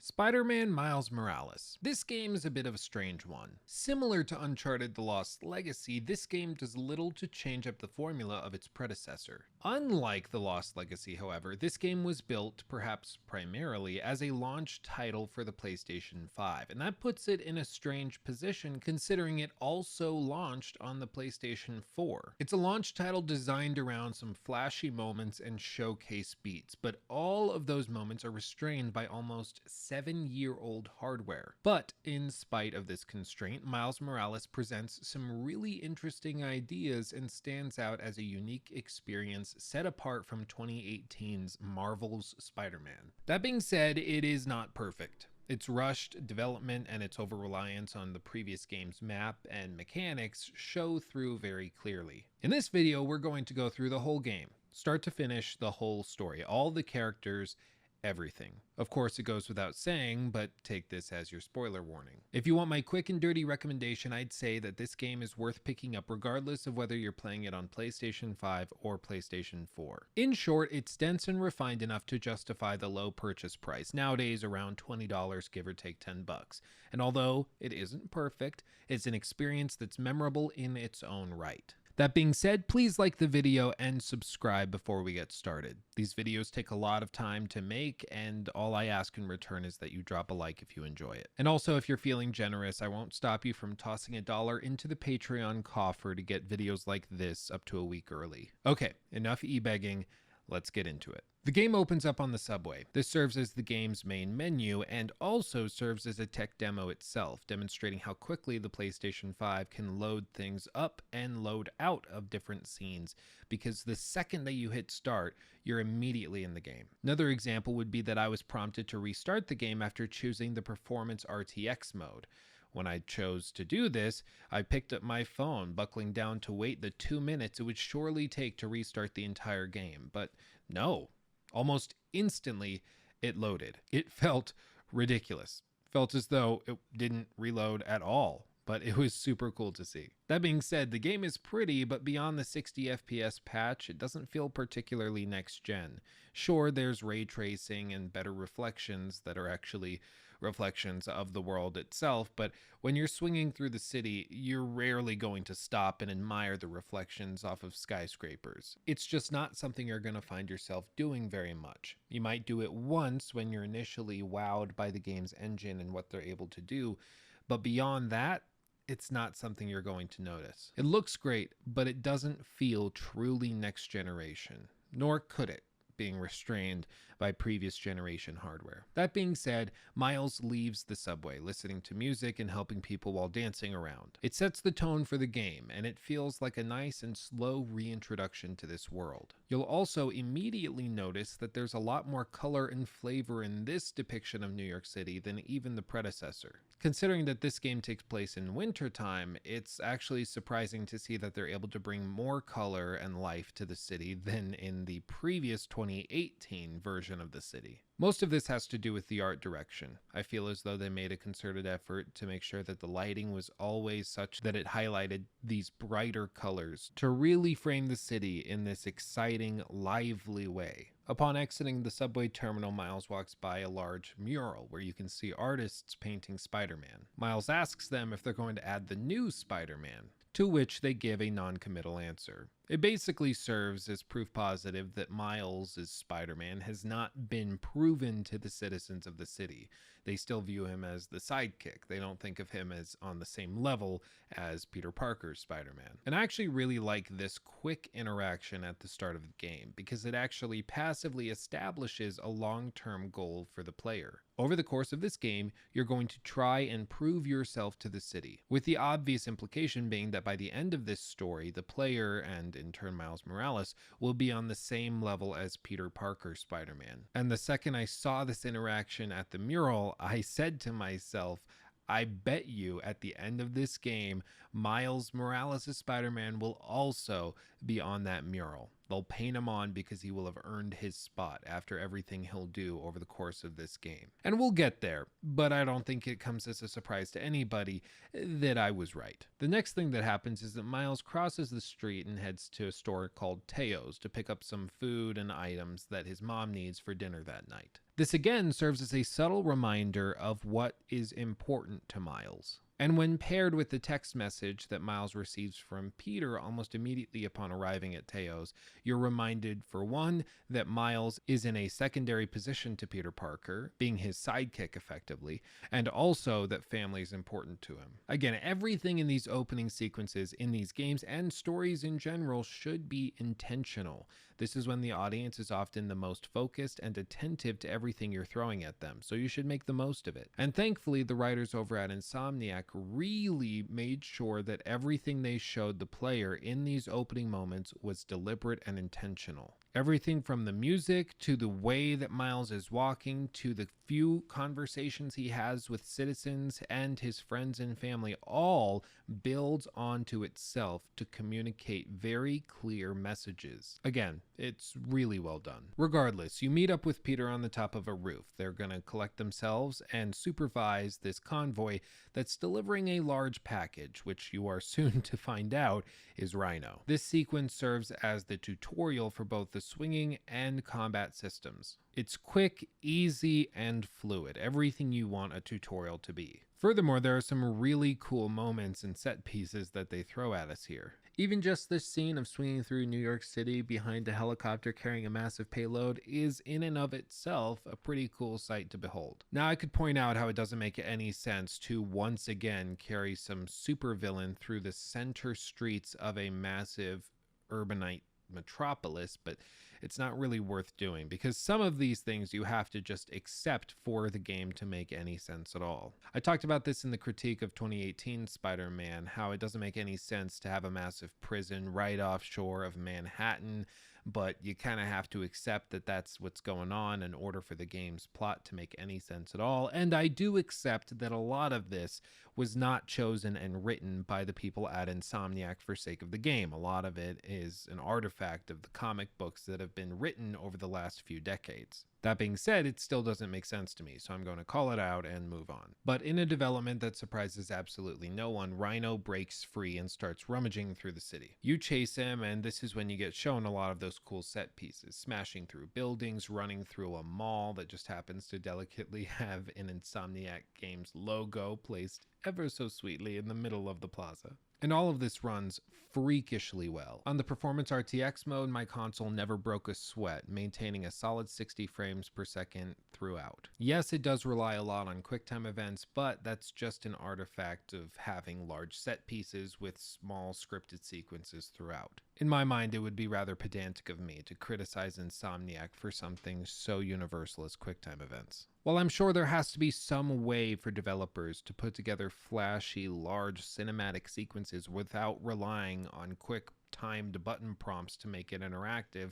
Spider-Man Miles Morales. This game is a bit of a strange one. Similar to Uncharted: The Lost Legacy, this game does little to change up the formula of its predecessor. Unlike The Lost Legacy, however, this game was built, perhaps primarily, as a launch title for the PlayStation 5, and that puts it in a strange position considering it also launched on the PlayStation 4. It's a launch title designed around some flashy moments and showcase beats, but all of those moments are restrained by almost 7-year-old hardware. But in spite of this constraint, Miles Morales presents some really interesting ideas and stands out as a unique experience set apart from 2018's Marvel's Spider-Man. That being said, it is not perfect. Its rushed development and its over-reliance on the previous game's map and mechanics show through very clearly. In this video, we're going to go through the whole game, start to finish, the whole story, all the characters, everything. Of course, it goes without saying, but take this as your spoiler warning. If you want my quick and dirty recommendation, I'd say that this game is worth picking up regardless of whether you're playing it on PlayStation 5 or PlayStation 4. In short, it's dense and refined enough to justify the low purchase price, nowadays around $20, give or take $10. And although it isn't perfect, it's an experience that's memorable in its own right. That being said, please like the video and subscribe before we get started. These videos take a lot of time to make, and all I ask in return is that you drop a like if you enjoy it. And also, if you're feeling generous, I won't stop you from tossing $1 into the Patreon coffer to get videos like this up to a week early. Okay, enough e-begging. Let's get into it. The game opens up on the subway. This serves as the game's main menu and also serves as a tech demo itself, demonstrating how quickly the PlayStation 5 can load things up and load out of different scenes, because the second that you hit start, you're immediately in the game. Another example would be that I was prompted to restart the game after choosing the Performance RTX mode. When I chose to do this, I picked up my phone, buckling down to wait the 2 minutes it would surely take to restart the entire game. But no, almost instantly it loaded. It felt ridiculous. Felt as though it didn't reload at all, but it was super cool to see. That being said, the game is pretty, but beyond the 60 FPS patch, it doesn't feel particularly next-gen. Sure, there's ray tracing and better reflections that are actually reflections of the world itself, but when you're swinging through the city, you're rarely going to stop and admire the reflections off of skyscrapers. It's just not something you're going to find yourself doing very much. You might do it once when you're initially wowed by the game's engine and what they're able to do, but beyond that, it's not something you're going to notice. It looks great, but it doesn't feel truly next generation, nor could it, being restrained by previous generation hardware. That being said, Miles leaves the subway, listening to music and helping people while dancing around. It sets the tone for the game, and it feels like a nice and slow reintroduction to this world. You'll also immediately notice that there's a lot more color and flavor in this depiction of New York City than even the predecessor. Considering that this game takes place in wintertime, it's actually surprising to see that they're able to bring more color and life to the city than in the previous 2018 version of the city. Most of this has to do with the art direction. I feel as though they made a concerted effort to make sure that the lighting was always such that it highlighted these brighter colors to really frame the city in this exciting, lively way. Upon exiting the subway terminal, Miles walks by a large mural where you can see artists painting Spider-Man. Miles asks them if they're going to add the new Spider-Man, to which they give a non-committal answer. It basically serves as proof positive that Miles' Spider-Man has not been proven to the citizens of the city. They still view him as the sidekick. They don't think of him as on the same level as Peter Parker's Spider-Man. And I actually really like this quick interaction at the start of the game, because it actually passively establishes a long-term goal for the player. Over the course of this game, you're going to try and prove yourself to the city, with the obvious implication being that by the end of this story, the player, and in turn Miles Morales, will be on the same level as Peter Parker Spider-Man. And the second I saw this interaction at the mural, I said to myself, I bet you at the end of this game, Miles Morales' Spider-Man will also be on that mural. They'll paint him on because he will have earned his spot after everything he'll do over the course of this game. And we'll get there, but I don't think it comes as a surprise to anybody that I was right. The next thing that happens is that Miles crosses the street and heads to a store called Teo's to pick up some food and items that his mom needs for dinner that night. This again serves as a subtle reminder of what is important to Miles. And when paired with the text message that Miles receives from Peter almost immediately upon arriving at Teo's, you're reminded, for one, that Miles is in a secondary position to Peter Parker, being his sidekick effectively, and also that family is important to him. Again, everything in these opening sequences in these games and stories in general should be intentional. This is when the audience is often the most focused and attentive to everything you're throwing at them, so you should make the most of it. And thankfully, the writers over at Insomniac really made sure that everything they showed the player in these opening moments was deliberate and intentional. Everything from the music to the way that Miles is walking to the few conversations he has with citizens and his friends and family all builds onto itself to communicate very clear messages. Again, it's really well done. Regardless, you meet up with Peter on the top of a roof. They're going to collect themselves and supervise this convoy that's delivering a large package, which you are soon to find out is Rhino. This sequence serves as the tutorial for both the swinging and combat systems. It's quick, easy, and fluid, everything you want a tutorial to be. Furthermore, there are some really cool moments and set pieces that they throw at us here. Even just this scene of swinging through New York City behind a helicopter carrying a massive payload is in and of itself a pretty cool sight to behold. Now I could point out how it doesn't make any sense to once again carry some supervillain through the center streets of a massive urbanite metropolis, but it's not really worth doing because some of these things you have to just accept for the game to make any sense at all. I talked about this in the critique of 2018 Spider-Man, how it doesn't make any sense to have a massive prison right offshore of Manhattan, but you kind of have to accept that that's what's going on in order for the game's plot to make any sense at all. And I do accept that a lot of this was not chosen and written by the people at Insomniac for sake of the game. A lot of it is an artifact of the comic books that have been written over the last few decades. That being said, it still doesn't make sense to me, so I'm going to call it out and move on. But in a development that surprises absolutely no one, Rhino breaks free and starts rummaging through the city. You chase him, and this is when you get shown a lot of those cool set pieces, smashing through buildings, running through a mall that just happens to delicately have an Insomniac Games logo placed ever so sweetly in the middle of the plaza. And all of this runs freakishly well. On the Performance RTX mode, my console never broke a sweat, maintaining a solid 60 frames per second throughout. Yes, it does rely a lot on QuickTime events, but that's just an artifact of having large set pieces with small scripted sequences throughout. In my mind, it would be rather pedantic of me to criticize Insomniac for something so universal as QuickTime events. While I'm sure there has to be some way for developers to put together flashy, large cinematic sequences without relying on quick timed button prompts to make it interactive,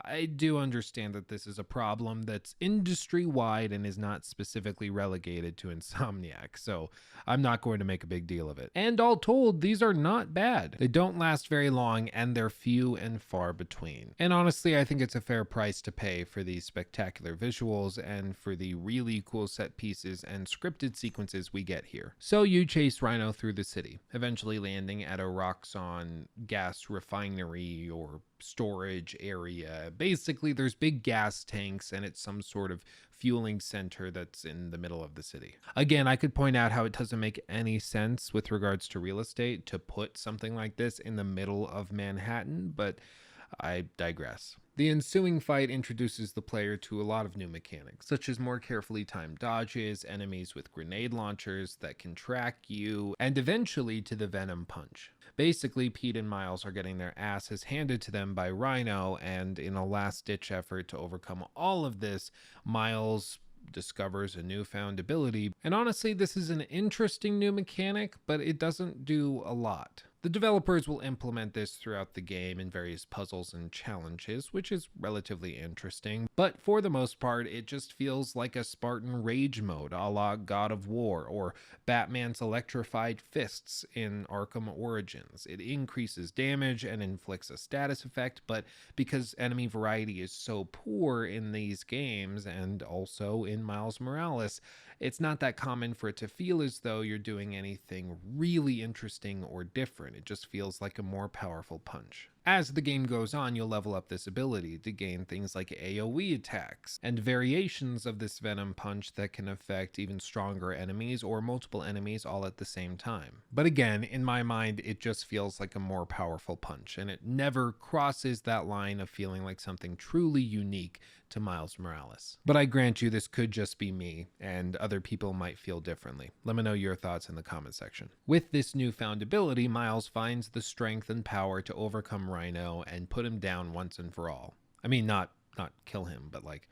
I do understand that this is a problem that's industry-wide and is not specifically relegated to Insomniac, so I'm not going to make a big deal of it. And all told, these are not bad. They don't last very long, and they're few and far between. And honestly, I think it's a fair price to pay for these spectacular visuals and for the really cool set pieces and scripted sequences we get here. So you chase Rhino through the city, eventually landing at a Roxxon gas refinery or storage area. Basically, there's big gas tanks and it's some sort of fueling center that's in the middle of the city. Again, I could point out how it doesn't make any sense with regards to real estate to put something like this in the middle of Manhattan, but I digress. The ensuing fight introduces the player to a lot of new mechanics, such as more carefully timed dodges, enemies with grenade launchers that can track you, and eventually to the Venom Punch. Basically, Pete and Miles are getting their asses handed to them by Rhino, and in a last-ditch effort to overcome all of this, Miles discovers a newfound ability. And honestly, this is an interesting new mechanic, but it doesn't do a lot. The developers will implement this throughout the game in various puzzles and challenges, which is relatively interesting, but for the most part, it just feels like a Spartan rage mode a la God of War or Batman's electrified fists in Arkham Origins. It increases damage and inflicts a status effect, but because enemy variety is so poor in these games and also in Miles Morales, it's not that common for it to feel as though you're doing anything really interesting or different. It just feels like a more powerful punch. As the game goes on, you'll level up this ability to gain things like AoE attacks and variations of this venom punch that can affect even stronger enemies or multiple enemies all at the same time. But again, in my mind, it just feels like a more powerful punch, and it never crosses that line of feeling like something truly unique to Miles Morales. But I grant you, this could just be me, and other people might feel differently. Let me know your thoughts in the comment section. With this newfound ability, Miles finds the strength and power to overcome Rhino and put him down once and for all. I mean, not kill him, but like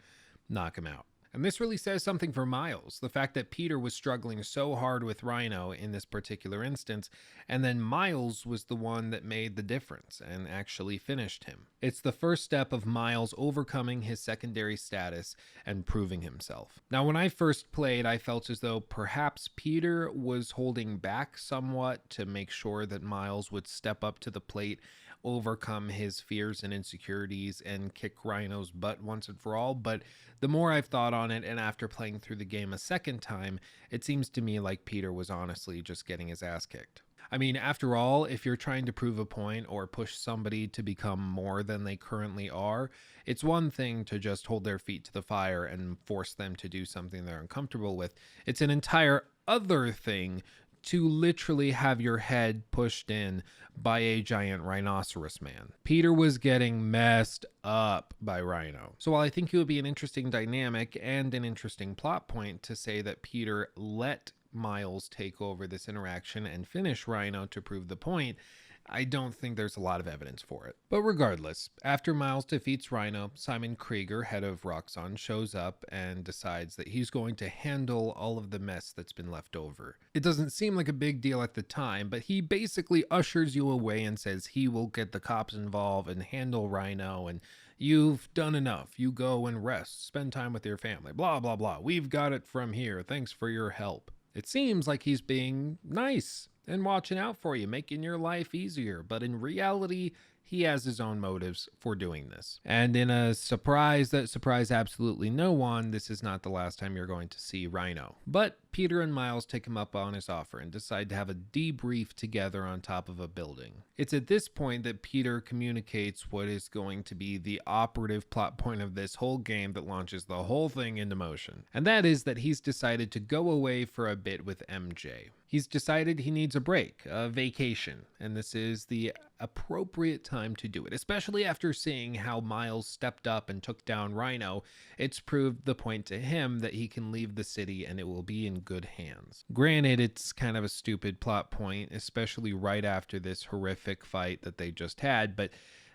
knock him out. And this really says something for Miles, the fact that Peter was struggling so hard with Rhino in this particular instance, and then Miles was the one that made the difference and actually finished him. It's the first step of Miles overcoming his secondary status and proving himself. Now, when I first played, I felt as though perhaps Peter was holding back somewhat to make sure that Miles would step up to the plate, overcome his fears and insecurities, and kick Rhino's butt once and for all. But the more I've thought on it, and after playing through the game a second time, it seems to me like Peter was honestly just getting his ass kicked. I mean, after all, if you're trying to prove a point or push somebody to become more than they currently are, it's one thing to just hold their feet to the fire and force them to do something they're uncomfortable with. It's an entire other thing to literally have your head pushed in by a giant rhinoceros man. Peter was getting messed up by Rhino. So while I think it would be an interesting dynamic and an interesting plot point to say that Peter let Miles take over this interaction and finish Rhino to prove the point, I don't think there's a lot of evidence for it. But regardless, after Miles defeats Rhino, Simon Krieger, head of Roxxon, shows up and decides that he's going to handle all of the mess that's been left over. It doesn't seem like a big deal at the time, but he basically ushers you away and says he will get the cops involved and handle Rhino, and you've done enough. You go and rest, spend time with your family, blah, blah, blah. We've got it from here. Thanks for your help. It seems like he's being nice and watching out for you, making your life easier. But in reality, he has his own motives for doing this. And in a surprise that surprised absolutely no one, this is not the last time you're going to see Rhino. But Peter and Miles take him up on his offer and decide to have a debrief together on top of a building. It's at this point that Peter communicates what is going to be the operative plot point of this whole game that launches the whole thing into motion. And that is that he's decided to go away for a bit with MJ. He's decided he needs a break, a vacation, and this is the appropriate time to do it, especially after seeing how Miles stepped up and took down Rhino. It's proved the point to him that he can leave the city and it will be in good hands. Granted, it's kind of a stupid plot point, especially right after this horrific fight that they just had, but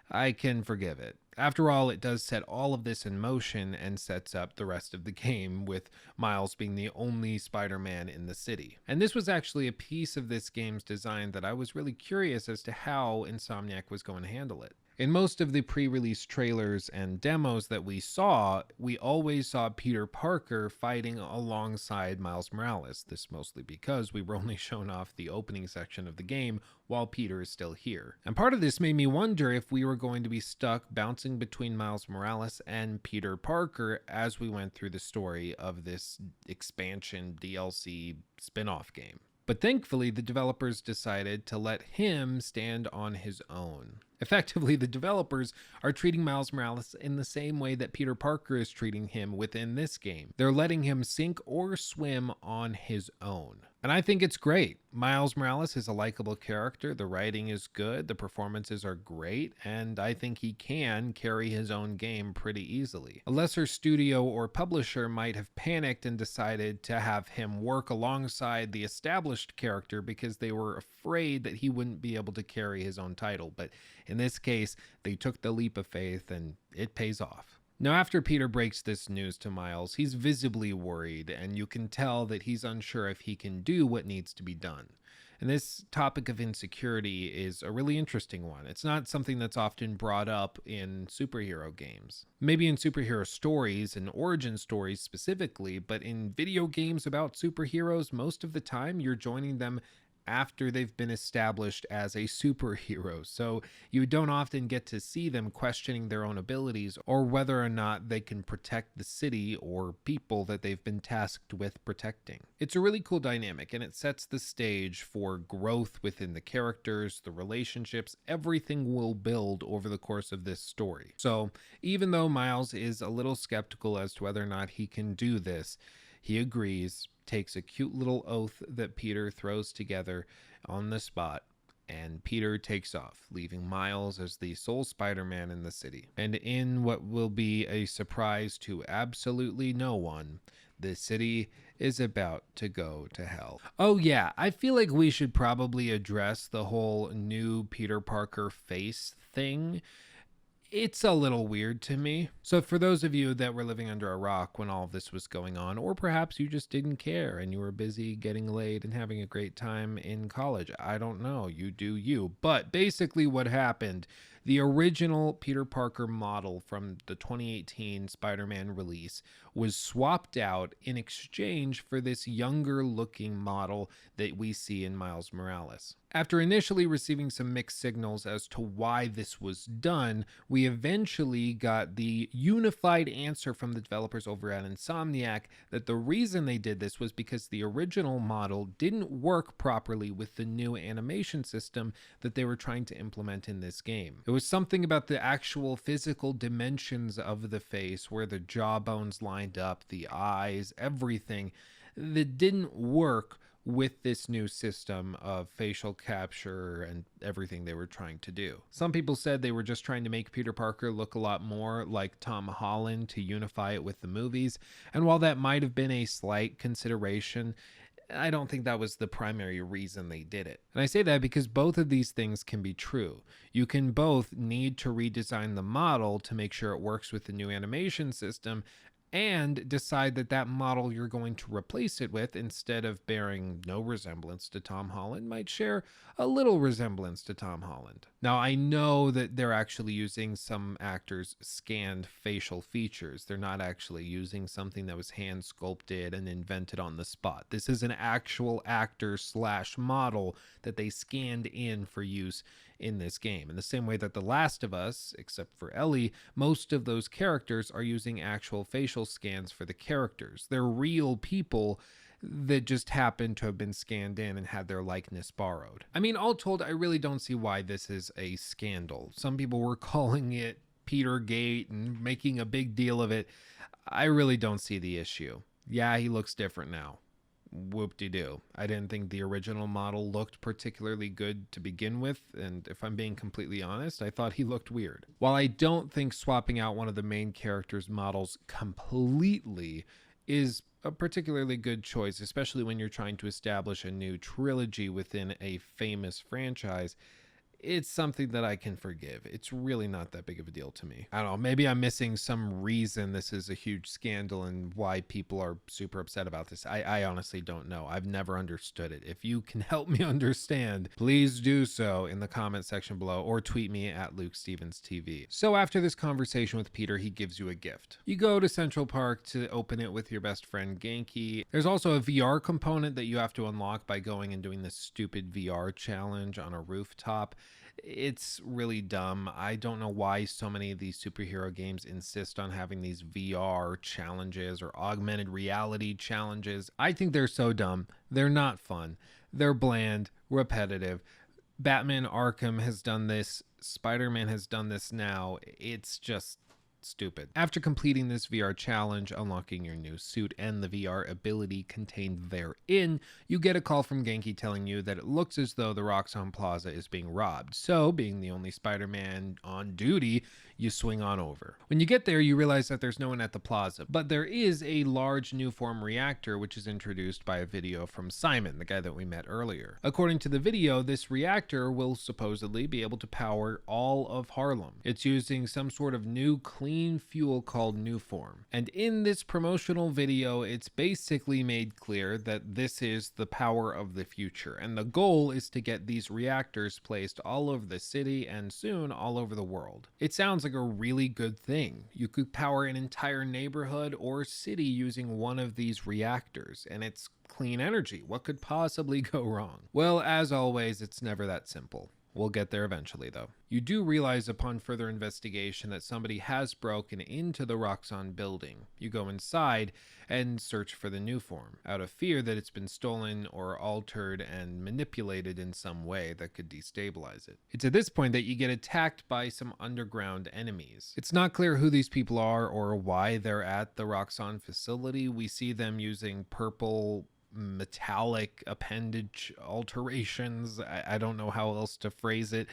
I can forgive it. After all, it does set all of this in motion and sets up the rest of the game, with Miles being the only Spider-Man in the city. And this was actually a piece of this game's design that I was really curious as to how Insomniac was going to handle it. In most of the pre-release trailers and demos that we saw, we always saw Peter Parker fighting alongside Miles Morales. This mostly because we were only shown off the opening section of the game while Peter is still here. And part of this made me wonder if we were going to be stuck bouncing between Miles Morales and Peter Parker as we went through the story of this expansion DLC spin-off game. But thankfully, the developers decided to let him stand on his own. Effectively, the developers are treating Miles Morales in the same way that Peter Parker is treating him within this game. They're letting him sink or swim on his own. And I think it's great. Miles Morales is a likable character, the writing is good, the performances are great, and I think he can carry his own game pretty easily. A lesser studio or publisher might have panicked and decided to have him work alongside the established character because they were afraid that he wouldn't be able to carry his own title, but in this case, they took the leap of faith and it pays off. Now, after Peter breaks this news to Miles, he's visibly worried, and you can tell that he's unsure if he can do what needs to be done. And this topic of insecurity is a really interesting one. It's not something that's often brought up in superhero games. Maybe in superhero stories and origin stories specifically, but in video games about superheroes, most of the time you're joining them after they've been established as a superhero, so you don't often get to see them questioning their own abilities or whether or not they can protect the city or people that they've been tasked with protecting. It's a really cool dynamic, and it sets the stage for growth within the characters, the relationships, everything will build over the course of this story. So even though Miles is a little skeptical as to whether or not he can do this, he agrees, takes a cute little oath that Peter throws together on the spot, and Peter takes off, leaving Miles as the sole Spider-Man in the city. And in what will be a surprise to absolutely no one, the city is about to go to hell. Oh yeah, I feel like we should probably address the whole new Peter Parker face thing. It's a little weird to me. So for those of you that were living under a rock when all of this was going on, or perhaps you just didn't care and you were busy getting laid and having a great time in college, I don't know, you do you. But basically what happened, the original Peter Parker model from the 2018 Spider-Man release was swapped out in exchange for this younger looking model that we see in Miles Morales. After initially receiving some mixed signals as to why this was done, we eventually got the unified answer from the developers over at Insomniac that the reason they did this was because the original model didn't work properly with the new animation system that they were trying to implement in this game. It was something about the actual physical dimensions of the face, where the jawbones lined up, the eyes, everything, that didn't work with this new system of facial capture and everything they were trying to do. Some people said they were just trying to make Peter Parker look a lot more like Tom Holland to unify it with the movies, and while that might have been a slight consideration, I don't think that was the primary reason they did it. And I say that because both of these things can be true. You can both need to redesign the model to make sure it works with the new animation system, and decide that that model you're going to replace it with, instead of bearing no resemblance to Tom Holland, might share a little resemblance to Tom Holland. Now, I know that they're actually using some actors' scanned facial features. They're not actually using something that was hand sculpted and invented on the spot. This is an actual actor / model that they scanned in for use in this game. In the same way that The Last of Us, except for Ellie, most of those characters are using actual facial scans for the characters. They're real people that just happen to have been scanned in and had their likeness borrowed. I mean, all told, I really don't see why this is a scandal. Some people were calling it Petergate and making a big deal of it. I really don't see the issue. Yeah, he looks different now. Whoop-de-doo. I didn't think the original model looked particularly good to begin with, and if I'm being completely honest, I thought he looked weird. While I don't think swapping out one of the main character's models completely is a particularly good choice, especially when you're trying to establish a new trilogy within a famous franchise, it's something that I can forgive. It's really not that big of a deal to me. I don't know, maybe I'm missing some reason this is a huge scandal and why people are super upset about this. I honestly don't know. I've never understood it. If you can help me understand, please do so in the comment section below, or tweet me at LukeStevensTV. So after this conversation with Peter, he gives you a gift. You go to Central Park to open it with your best friend Genki. There's also a VR component that you have to unlock by going and doing this stupid VR challenge on a rooftop. It's really dumb. I don't know why so many of these superhero games insist on having these VR challenges or augmented reality challenges. I think they're so dumb. They're not fun. They're bland, repetitive. Batman Arkham has done this. Spider-Man has done this now. It's just stupid. After completing this VR challenge, unlocking your new suit, and the VR ability contained therein, you get a call from Genki telling you that it looks as though the Roxxon Plaza is being robbed. So, being the only Spider-Man on duty, you swing on over. When you get there, you realize that there's no one at the plaza, but there is a large new form reactor which is introduced by a video from Simon, the guy that we met earlier. According to the video, this reactor will supposedly be able to power all of Harlem. It's using some sort of new clean fuel called Newform. And in this promotional video, it's basically made clear that this is the power of the future, and the goal is to get these reactors placed all over the city and soon all over the world. It sounds like like a really good thing. You could power an entire neighborhood or city using one of these reactors, and it's clean energy. What could possibly go wrong? Well, as always, it's never that simple. We'll get there eventually, though. You do realize upon further investigation that somebody has broken into the Roxxon building. You go inside and search for the new form, out of fear that it's been stolen or altered and manipulated in some way that could destabilize it. It's at this point that you get attacked by some underground enemies. It's not clear who these people are or why they're at the Roxxon facility. We see them using purple metallic appendage alterations. I don't know how else to phrase it.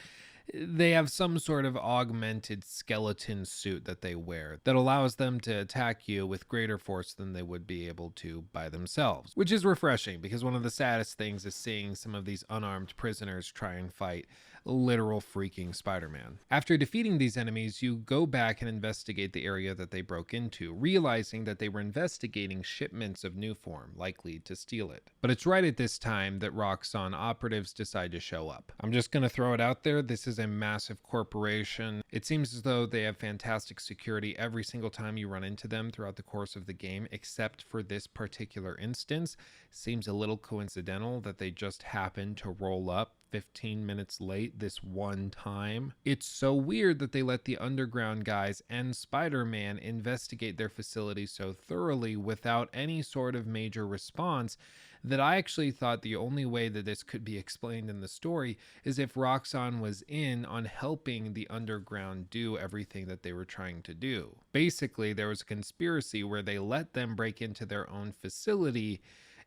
They have some sort of augmented skeleton suit that they wear that allows them to attack you with greater force than they would be able to by themselves, which is refreshing because one of the saddest things is seeing some of these unarmed prisoners try and fight literal freaking Spider-Man. After defeating these enemies, you go back and investigate the area that they broke into, realizing that they were investigating shipments of new form, likely to steal it. But it's right at this time that Roxxon operatives decide to show up. I'm just going to throw it out there. This is a massive corporation. It seems as though they have fantastic security every single time you run into them throughout the course of the game, except for this particular instance. Seems a little coincidental that they just happened to roll up 15 minutes late this one time. It's so weird that they let the underground guys and Spider-Man investigate their facility so thoroughly without any sort of major response that I actually thought the only way that this could be explained in the story is if Roxxon was in on helping the underground do everything that they were trying to do. Basically, there was a conspiracy where they let them break into their own facility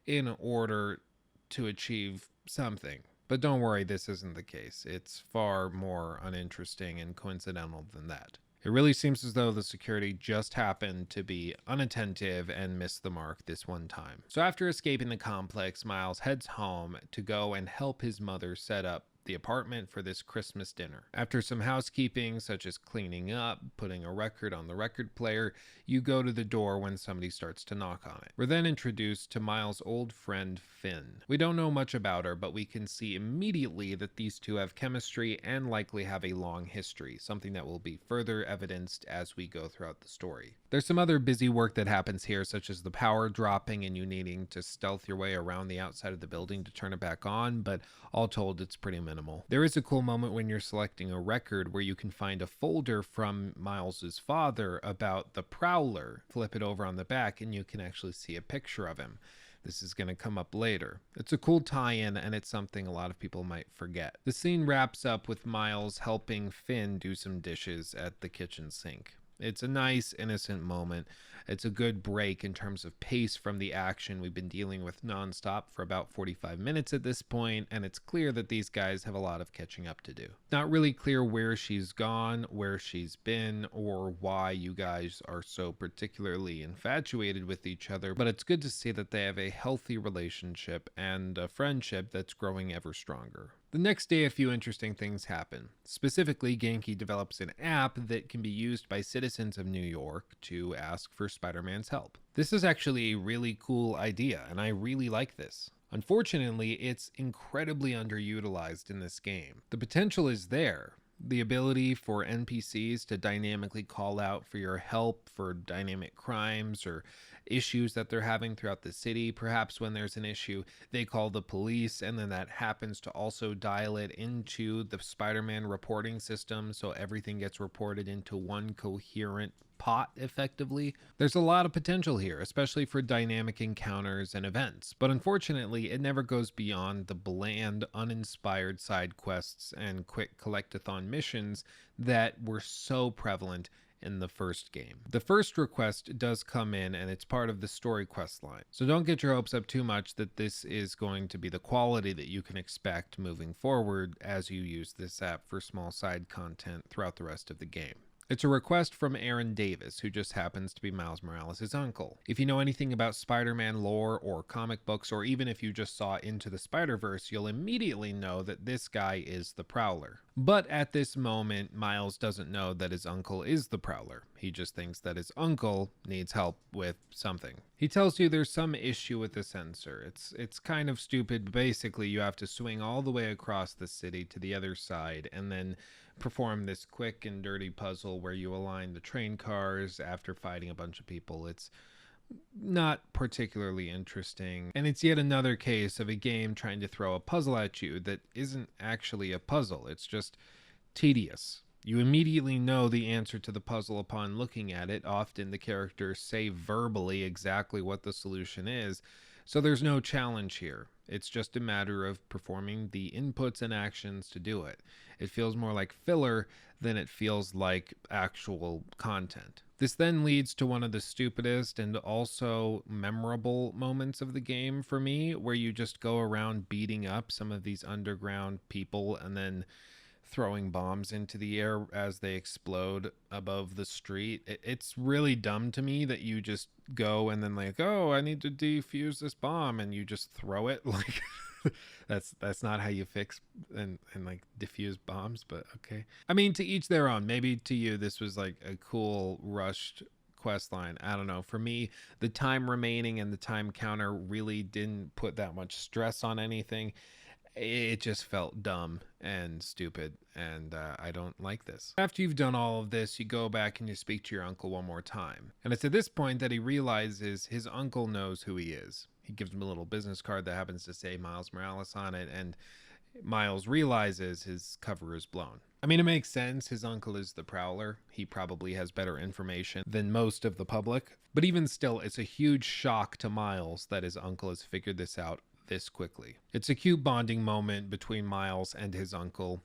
in order to achieve something. But don't worry, this isn't the case. It's far more uninteresting and coincidental than that. It really seems as though the security just happened to be unattentive and missed the mark this one time. So after escaping the complex, Miles heads home to go and help his mother set up the apartment for this Christmas dinner. After some housekeeping, such as cleaning up, putting a record on the record player, you go to the door when somebody starts to knock on it. We're then introduced to Miles' old friend, Finn. We don't know much about her, but we can see immediately that these two have chemistry and likely have a long history, something that will be further evidenced as we go throughout the story. There's some other busy work that happens here, such as the power dropping and you needing to stealth your way around the outside of the building to turn it back on, but all told, it's pretty minimal. There is a cool moment when you're selecting a record where you can find a folder from Miles's father about the Prowler. Flip it over on the back and you can actually see a picture of him. This is going to come up later. It's a cool tie-in, and it's something a lot of people might forget. The scene wraps up with Miles helping Finn do some dishes at the kitchen sink. It's a nice, innocent moment. It's a good break in terms of pace from the action we've been dealing with nonstop for about 45 minutes at this point, and it's clear that these guys have a lot of catching up to do. Not really clear where she's gone, where she's been, or why you guys are so particularly infatuated with each other, but it's good to see that they have a healthy relationship and a friendship that's growing ever stronger. The next day, a few interesting things happen. Specifically, Genki develops an app that can be used by citizens of New York to ask for Spider-Man's help. This is actually a really cool idea, and I really like this. Unfortunately, it's incredibly underutilized in this game. The potential is there. The ability for NPCs to dynamically call out for your help for dynamic crimes or issues that they're having throughout the city. Perhaps when there's an issue, they call the police, and then that happens to also dial it into the Spider-Man reporting system, so everything gets reported into one coherent pot effectively. There's a lot of potential here, especially for dynamic encounters and events, but unfortunately it never goes beyond the bland, uninspired side quests and quick collect-a-thon missions that were so prevalent in the first game. The first request does come in, and it's part of the story quest line, so don't get your hopes up too much that this is going to be the quality that you can expect moving forward as you use this app for small side content throughout the rest of the game. It's a request from Aaron Davis, who just happens to be Miles Morales' uncle. If you know anything about Spider-Man lore or comic books, or even if you just saw Into the Spider-Verse, you'll immediately know that this guy is the Prowler. But at this moment, Miles doesn't know that his uncle is the Prowler. He just thinks that his uncle needs help with something. He tells you there's some issue with the sensor. It's kind of stupid, but basically you have to swing all the way across the city to the other side and then perform this quick and dirty puzzle where you align the train cars after fighting a bunch of people. It's not particularly interesting, and it's yet another case of a game trying to throw a puzzle at you that isn't actually a puzzle. It's just tedious. You immediately know the answer to the puzzle upon looking at it. Often the characters say verbally exactly what the solution is, so there's no challenge here. It's just a matter of performing the inputs and actions to do it. It feels more like filler than it feels like actual content. This then leads to one of the stupidest and also memorable moments of the game for me, where you just go around beating up some of these underground people and then throwing bombs into the air as they explode above the street. It's really dumb to me that you just go and then like, oh, I need to defuse this bomb, and you just throw it. Like that's not how you fix and like diffuse bombs, but okay. I mean, to each their own. Maybe to you this was like a cool rushed quest line. I don't know. For me, the time remaining and the time counter really didn't put that much stress on anything. It just felt dumb and stupid, and I don't like this. After you've done all of this, you go back and you speak to your uncle one more time. And it's at this point that he realizes his uncle knows who he is. He gives him a little business card that happens to say Miles Morales on it, and Miles realizes his cover is blown. I mean, it makes sense. His uncle is the Prowler. He probably has better information than most of the public. But even still, it's a huge shock to Miles that his uncle has figured this out this quickly. It's a cute bonding moment between Miles and his uncle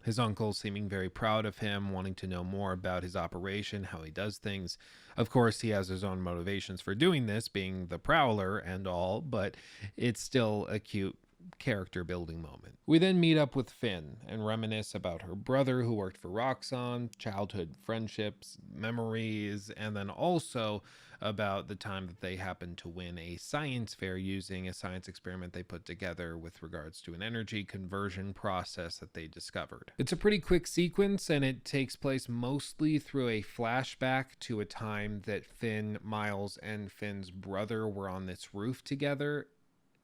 seeming very proud of him, wanting to know more about his operation, how he does things. Of course, he has his own motivations for doing this, being the Prowler and all, but it's still a cute character building moment. We then meet up with Finn and reminisce about her brother who worked for Roxxon, childhood friendships, memories, and then also about the time that they happened to win a science fair using a science experiment they put together with regards to an energy conversion process that they discovered. It's a pretty quick sequence, and it takes place mostly through a flashback to a time that Finn, Miles, and Finn's brother were on this roof together.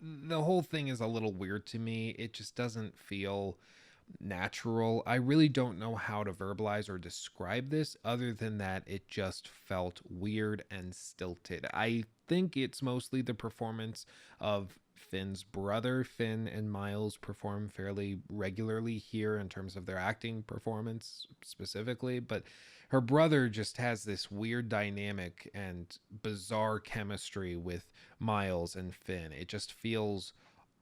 The whole thing is a little weird to me. It just doesn't feel natural. I really don't know how to verbalize or describe this other than that it just felt weird and stilted. I think it's mostly the performance of Finn's brother. Finn and Miles perform fairly regularly here in terms of their acting performance specifically, but her brother just has this weird dynamic and bizarre chemistry with Miles and Finn. It just feels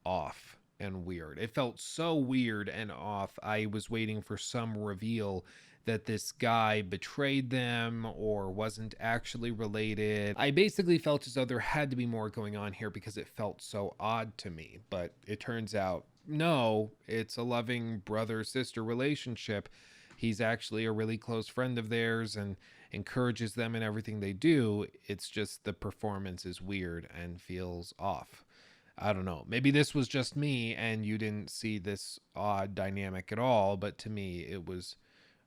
off and weird. It felt so weird and off. I was waiting for some reveal that this guy betrayed them or wasn't actually related. I basically felt as though there had to be more going on here because it felt so odd to me. But it turns out, no, it's a loving brother-sister relationship. He's actually a really close friend of theirs and encourages them in everything they do. It's just the performance is weird and feels off. I don't know. Maybe this was just me and you didn't see this odd dynamic at all, but to me it was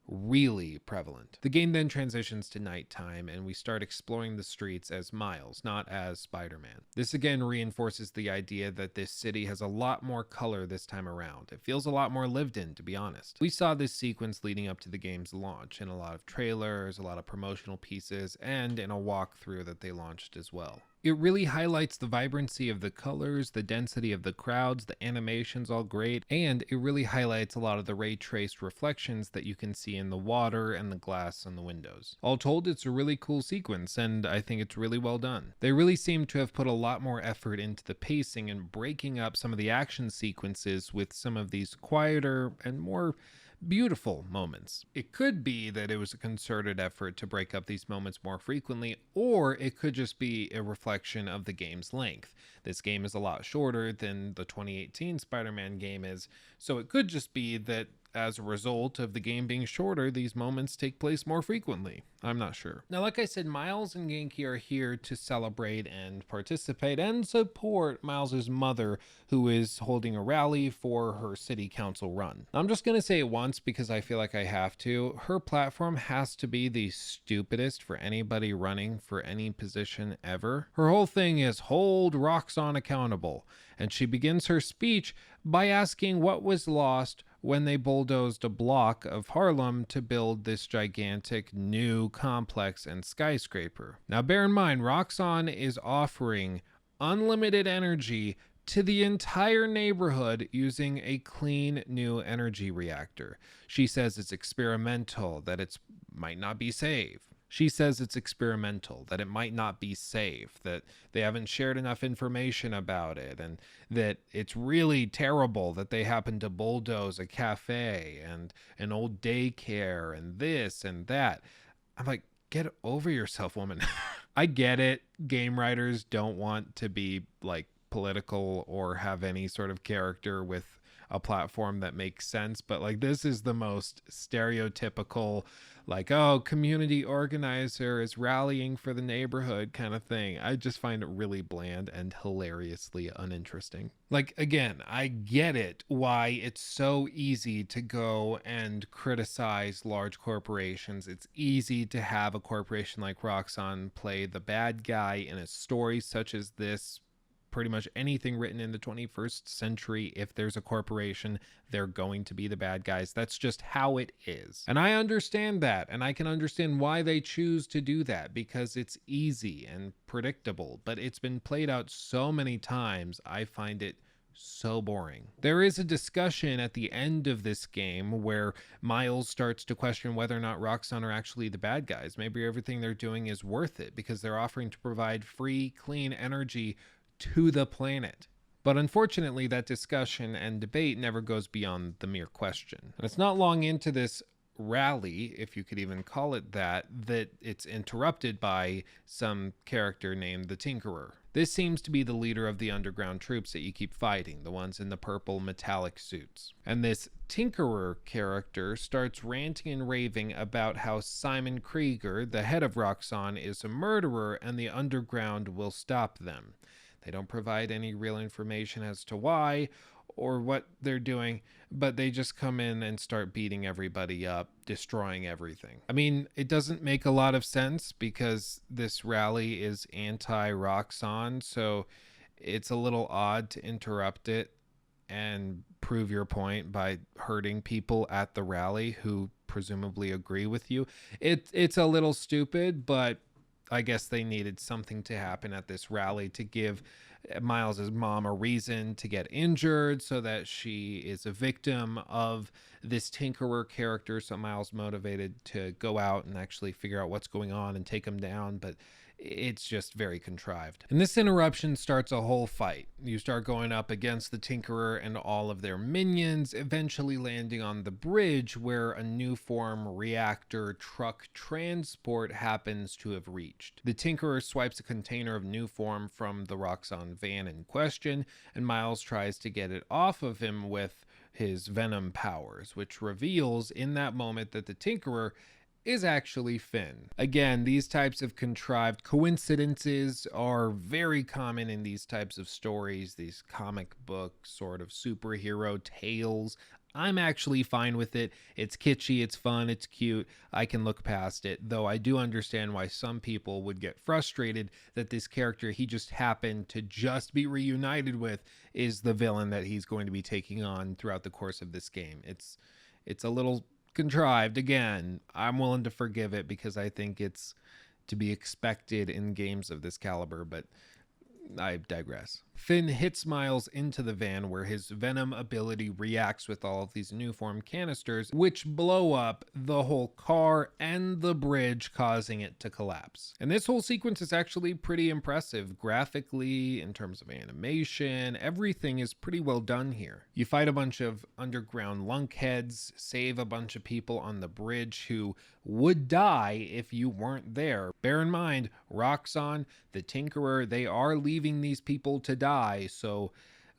really prevalent. The game then transitions to nighttime and we start exploring the streets as Miles, not as Spider-Man. This again reinforces the idea that this city has a lot more color this time around. It feels a lot more lived in, to be honest. We saw this sequence leading up to the game's launch in a lot of trailers, a lot of promotional pieces, and in a walkthrough that they launched as well. It really highlights the vibrancy of the colors, the density of the crowds, the animation's all great, and it really highlights a lot of the ray traced reflections that you can see in the water and the glass on the windows. All told, it's a really cool sequence, and I think it's really well done. They really seem to have put a lot more effort into the pacing and breaking up some of the action sequences with some of these quieter and more beautiful moments. It could be that it was a concerted effort to break up these moments more frequently, or it could just be a reflection of the game's length. This game is a lot shorter than the 2018 Spider-Man game is, so it could just be that as a result of the game being shorter, these moments take place more frequently. I'm not sure. Now, like I said, Miles and Genki are here to celebrate and participate and support Miles's mother, who is holding a rally for her city council run. I'm just going to say it once because I feel like I have to. Her platform has to be the stupidest for anybody running for any position ever. Her whole thing is hold Roxanne accountable, and she begins her speech by asking what was lost when they bulldozed a block of Harlem to build this gigantic new complex and skyscraper. Now bear in mind, Roxanne is offering unlimited energy to the entire neighborhood using a clean new energy reactor. She says it's experimental, that it might not be safe. She says it's experimental, that it might not be safe, that they haven't shared enough information about it, and that it's really terrible that they happen to bulldoze a cafe and an old daycare and this and that. I'm like, get over yourself, woman. I get it. Game writers don't want to be like political or have any sort of character with a platform that makes sense, but like this is the most stereotypical, like, oh, community organizer is rallying for the neighborhood kind of thing. I just find it really bland and hilariously uninteresting. Like, again, I get it why it's so easy to go and criticize large corporations. It's easy to have a corporation like Roxanne play the bad guy in a story such as this. Pretty much anything written in the 21st century, if there's a corporation, they're going to be the bad guys. That's just how it is. And I understand that, and I can understand why they choose to do that, because it's easy and predictable, but it's been played out so many times, I find it so boring. There is a discussion at the end of this game where Miles starts to question whether or not Roxanne are actually the bad guys. Maybe everything they're doing is worth it because they're offering to provide free, clean energy to the planet. But unfortunately, that discussion and debate never goes beyond the mere question. And it's not long into this rally, if you could even call it that it's interrupted by some character named the Tinkerer. This seems to be the leader of the underground troops that you keep fighting, the ones in the purple metallic suits. And this Tinkerer character starts ranting and raving about how Simon Krieger, the head of Roxanne, is a murderer and the underground will stop them. They don't provide any real information as to why or what they're doing, but they just come in and start beating everybody up, destroying everything. I mean, it doesn't make a lot of sense because this rally is anti-Roxanne, so it's a little odd to interrupt it and prove your point by hurting people at the rally who presumably agree with you. It's a little stupid, but I guess they needed something to happen at this rally to give Miles's mom a reason to get injured so that she is a victim of this Tinkerer character. So Miles motivated to go out and actually figure out what's going on and take him down. But it's just very contrived. And this interruption starts a whole fight. You start going up against the Tinkerer and all of their minions, eventually landing on the bridge where a new form reactor truck transport happens to have reached. The Tinkerer swipes a container of new form from the Roxanne van in question, and Miles tries to get it off of him with his venom powers, which reveals in that moment that the Tinkerer is actually Finn. Again, these types of contrived coincidences are very common in these types of stories, these comic book sort of superhero tales. I'm actually fine with it. It's kitschy, it's fun, it's cute. I can look past it, though I do understand why some people would get frustrated that this character he just happened to just be reunited with is the villain that he's going to be taking on throughout the course of this game. It's a little contrived. Again, I'm willing to forgive it because I think it's to be expected in games of this caliber, but I digress. Finn hits Miles into the van where his venom ability reacts with all of these new form canisters, which blow up the whole car and the bridge, causing it to collapse. And this whole sequence is actually pretty impressive graphically, in terms of animation. Everything is pretty well done here. You fight a bunch of underground lunkheads, save a bunch of people on the bridge who would die if you weren't there. Bear in mind, Roxanne, the Tinkerer, they are leaving these people to die, so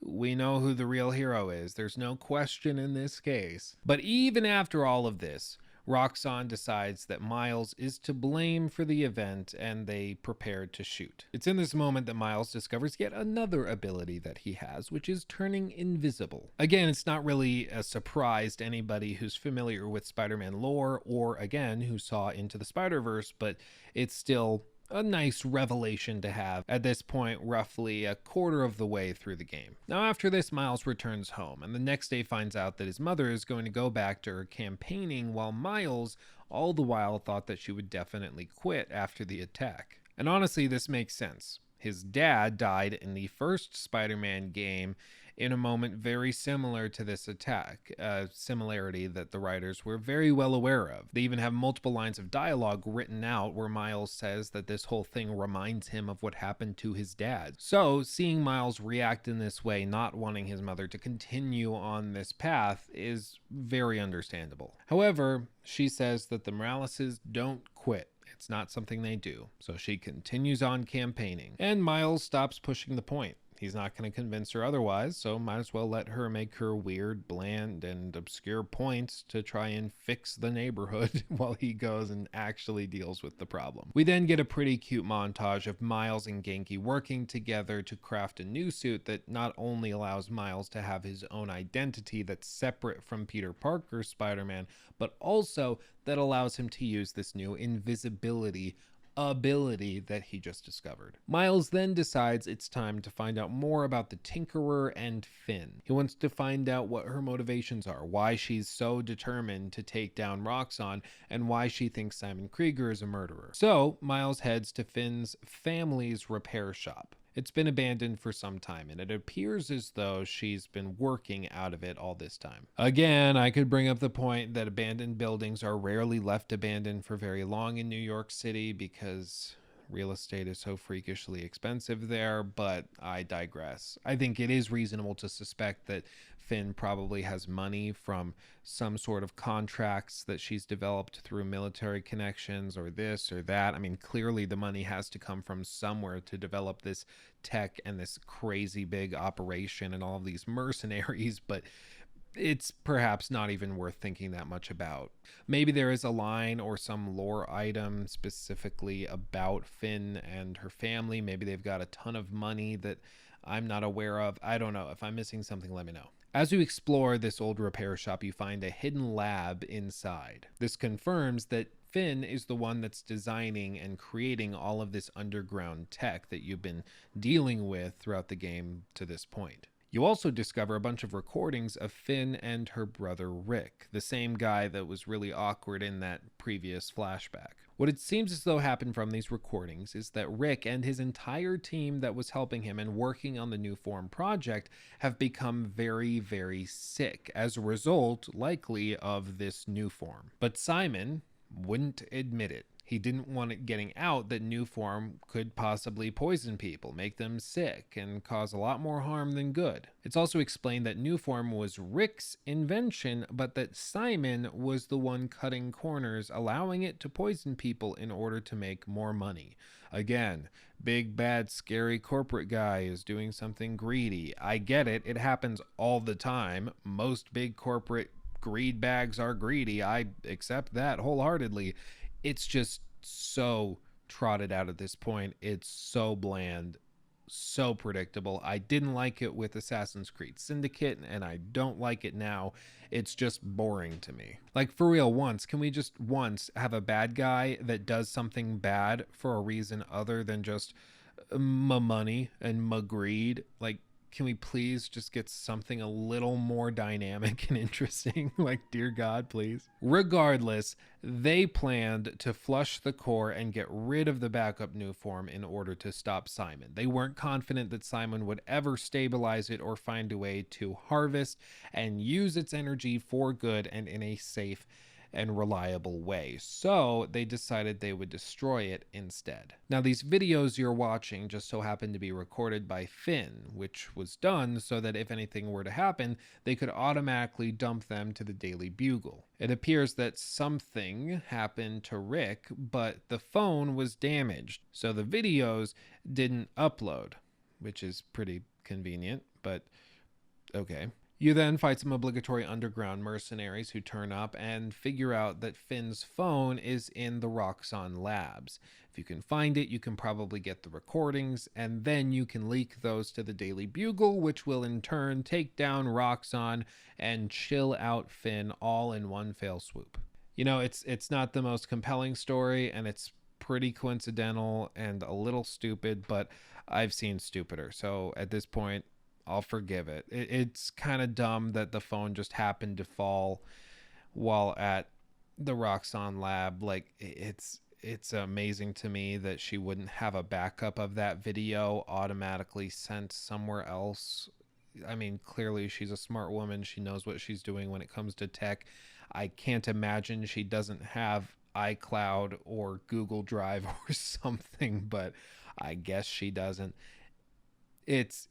we know who the real hero is. There's no question in this case. But even after all of this, Roxxon decides that Miles is to blame for the event, and they prepare to shoot. It's in this moment that Miles discovers yet another ability that he has, which is turning invisible. Again, it's not really a surprise to anybody who's familiar with Spider-Man lore, or again, who saw Into the Spider-Verse, but it's still a nice revelation to have at this point, roughly a quarter of the way through the game. Now after this, Miles returns home, and the next day finds out that his mother is going to go back to her campaigning, while Miles all the while thought that she would definitely quit after the attack. And honestly, this makes sense. His dad died in the first Spider-Man game in a moment very similar to this attack, a similarity that the writers were very well aware of. They even have multiple lines of dialogue written out where Miles says that this whole thing reminds him of what happened to his dad. So seeing Miles react in this way, not wanting his mother to continue on this path, is very understandable. However, she says that the Moraleses don't quit. It's not something they do. So she continues on campaigning, and Miles stops pushing the point. He's not going to convince her otherwise, so might as well let her make her weird, bland, and obscure points to try and fix the neighborhood while he goes and actually deals with the problem. We then get a pretty cute montage of Miles and Genki working together to craft a new suit that not only allows Miles to have his own identity that's separate from Peter Parker's Spider-Man, but also that allows him to use this new invisibility ability that he just discovered. Miles then decides it's time to find out more about the Tinkerer and Finn. He wants to find out what her motivations are, why she's so determined to take down Roxxon, and why she thinks Simon Krieger is a murderer. So Miles heads to Finn's family's repair shop. It's been abandoned for some time, and it appears as though she's been working out of it all this time. Again, I could bring up the point that abandoned buildings are rarely left abandoned for very long in New York City because real estate is so freakishly expensive there, but I digress. I think it is reasonable to suspect that Finn probably has money from some sort of contracts that she's developed through military connections or this or that. I mean, clearly the money has to come from somewhere to develop this tech and this crazy big operation and all of these mercenaries, but it's perhaps not even worth thinking that much about. Maybe there is a line or some lore item specifically about Finn and her family. Maybe they've got a ton of money that I'm not aware of. I don't know. If I'm missing something, let me know. As you explore this old repair shop, you find a hidden lab inside. This confirms that Finn is the one that's designing and creating all of this underground tech that you've been dealing with throughout the game to this point. You also discover a bunch of recordings of Finn and her brother Rick, the same guy that was really awkward in that previous flashback. What it seems as though happened from these recordings is that Rick and his entire team that was helping him and working on the New Form project have become very, very sick as a result, likely, of this New Form. But Simon wouldn't admit it. He didn't want it getting out that New Form could possibly poison people, make them sick, and cause a lot more harm than good. It's also explained that New Form was Rick's invention, but that Simon was the one cutting corners, allowing it to poison people in order to make more money. Again, big, bad, scary corporate guy is doing something greedy. I get it. It happens all the time. Most big corporate greed bags are greedy. I accept that wholeheartedly. It's just so trotted out at this point. It's so bland, so predictable. I didn't like it with Assassin's Creed Syndicate, and I don't like it now. It's just boring to me. Like, for real, can we just once have a bad guy that does something bad for a reason other than just my money and my greed? Like, can we please just get something a little more dynamic and interesting? Like, dear God, please. Regardless, they planned to flush the core and get rid of the backup New Form in order to stop Simon. They weren't confident that Simon would ever stabilize it or find a way to harvest and use its energy for good and in a safe and reliable way. So they decided they would destroy it instead. Now, these videos you're watching just so happen to be recorded by Finn, which was done so that if anything were to happen, they could automatically dump them to the Daily Bugle. It appears that something happened to Rick, but the phone was damaged, so the videos didn't upload, which is pretty convenient, but Okay. You then fight some obligatory underground mercenaries who turn up and figure out that Finn's phone is in the Roxxon labs. If you can find it, you can probably get the recordings, and then you can leak those to the Daily Bugle, which will in turn take down Roxxon and chill out Finn all in one fell swoop. You know, it's not the most compelling story, and it's pretty coincidental and a little stupid, but I've seen stupider. So at this point, I'll forgive it. It's kind of dumb that the phone just happened to fall while at the Roxxon lab. Like, it's amazing to me that she wouldn't have a backup of that video automatically sent somewhere else. I mean, clearly she's a smart woman. She knows what she's doing when it comes to tech. I can't imagine she doesn't have iCloud or Google Drive or something, but I guess she doesn't. It's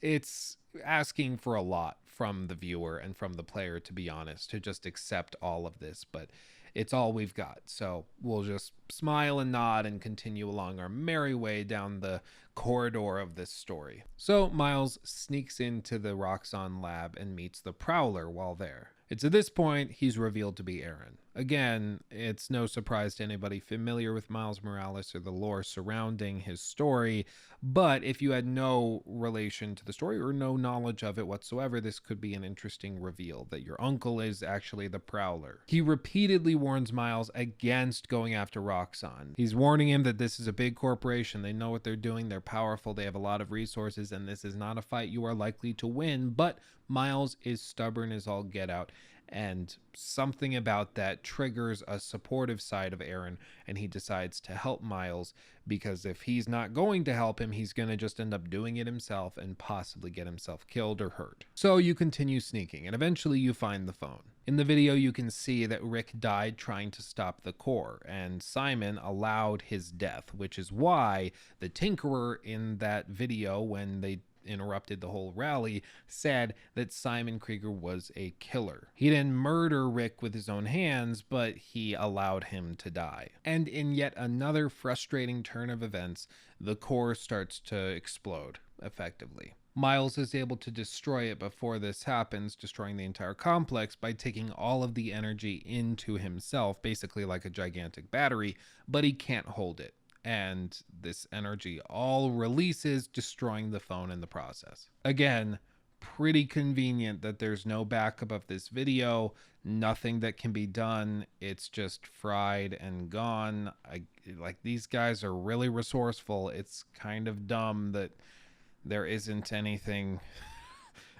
asking for a lot from the viewer and from the player, to be honest, to just accept all of this, but it's all we've got. So we'll just smile and nod and continue along our merry way down the corridor of this story. So Miles sneaks into the Roxxon lab and meets the Prowler while there. It's at this point he's revealed to be Aaron. Again, it's no surprise to anybody familiar with Miles Morales or the lore surrounding his story, but if you had no relation to the story or no knowledge of it whatsoever, this could be an interesting reveal that your uncle is actually the Prowler. He repeatedly warns Miles against going after Roxxon. He's warning him that this is a big corporation. They know what they're doing. They're powerful. They have a lot of resources, and this is not a fight you are likely to win, but Miles is stubborn as all get out, and something about that triggers a supportive side of Aaron, and he decides to help Miles, because if he's not going to help him, he's going to just end up doing it himself and possibly get himself killed or hurt. So you continue sneaking, and eventually you find the phone. In the video, you can see that Rick died trying to stop the core, and Simon allowed his death, which is why the Tinkerer in that video, when they interrupted the whole rally, said that Simon Krieger was a killer. He didn't murder Rick with his own hands, but he allowed him to die. And in yet another frustrating turn of events, the core starts to explode, effectively. Miles is able to destroy it before this happens, destroying the entire complex by taking all of the energy into himself, basically like a gigantic battery, but he can't hold it. And this energy all releases, destroying the phone in the process. Again, pretty convenient that there's no backup of this video, nothing that can be done. It's just fried and gone. Like, these guys are really resourceful. It's kind of dumb that there isn't anything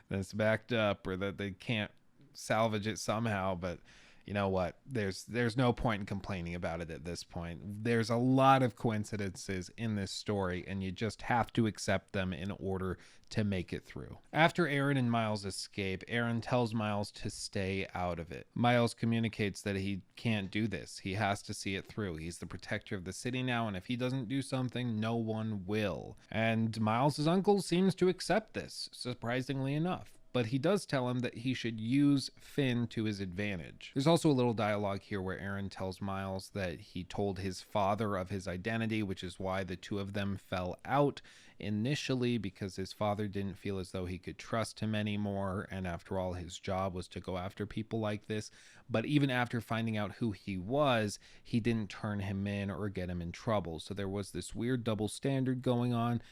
that's backed up or that they can't salvage it somehow, but you know what? There's no point in complaining about it at this point. There's a lot of coincidences in this story, and you just have to accept them in order to make it through. After Aaron and Miles escape, Aaron tells Miles to stay out of it. Miles communicates that he can't do this. He has to see it through. He's the protector of the city now, and if he doesn't do something, no one will. And Miles' uncle seems to accept this, surprisingly enough. But he does tell him that he should use Finn to his advantage. There's also a little dialogue here where Aaron tells Miles that he told his father of his identity, which is why the two of them fell out initially, because his father didn't feel as though he could trust him anymore, and after all, his job was to go after people like this. But even after finding out who he was, he didn't turn him in or get him in trouble. So there was this weird double standard going on.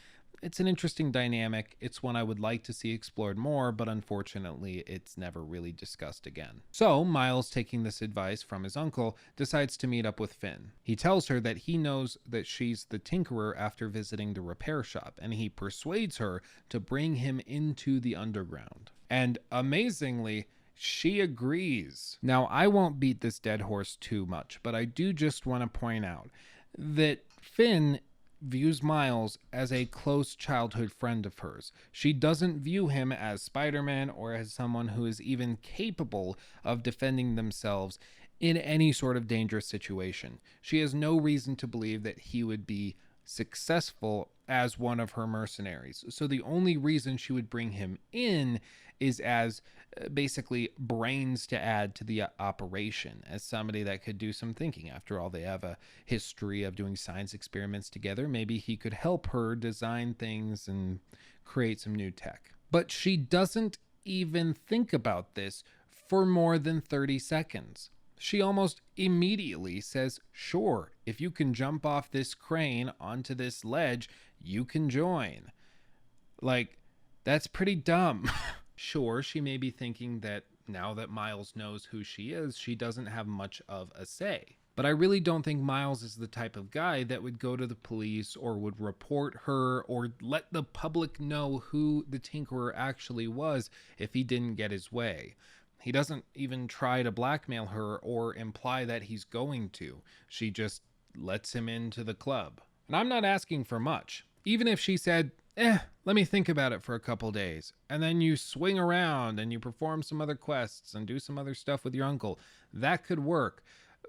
It's an interesting dynamic. It's one I would like to see explored more, but unfortunately, it's never really discussed again. So, Miles, taking this advice from his uncle, decides to meet up with Finn. He tells her that he knows that she's the Tinkerer after visiting the repair shop, and he persuades her to bring him into the underground. And amazingly, she agrees. Now, I won't beat this dead horse too much, but I do just want to point out that Finn views Miles as a close childhood friend of hers. She doesn't view him as Spider-Man or as someone who is even capable of defending themselves in any sort of dangerous situation. She has no reason to believe that he would be successful as one of her mercenaries. So the only reason she would bring him in is as basically brains to add to the operation, as somebody that could do some thinking. After all, they have a history of doing science experiments together. Maybe he could help her design things and create some new tech. But she doesn't even think about this for more than 30 seconds. She almost immediately says, sure, if you can jump off this crane onto this ledge, you can join. Like, that's pretty dumb. Sure, she may be thinking that now that Miles knows who she is, she doesn't have much of a say. But I really don't think Miles is the type of guy that would go to the police or would report her or let the public know who the Tinkerer actually was if he didn't get his way. He doesn't even try to blackmail her or imply that he's going to. She just lets him into the club. And I'm not asking for much. Even if she said, let me think about it for a couple days, and then you swing around and you perform some other quests and do some other stuff with your uncle, that could work.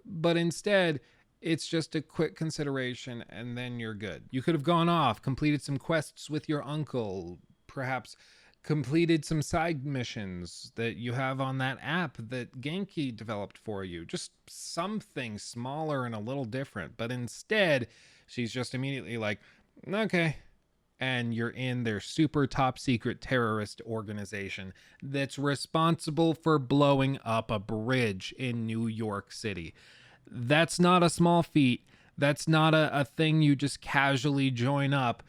But instead, it's just a quick consideration and then you're good. You could have gone off, completed some quests with your uncle, perhaps completed some side missions that you have on that app that Genki developed for you. Just something smaller and a little different. But instead, she's just immediately like, okay. And you're in their super top secret terrorist organization that's responsible for blowing up a bridge in New York City. That's not a small feat. That's not a thing you just casually join up.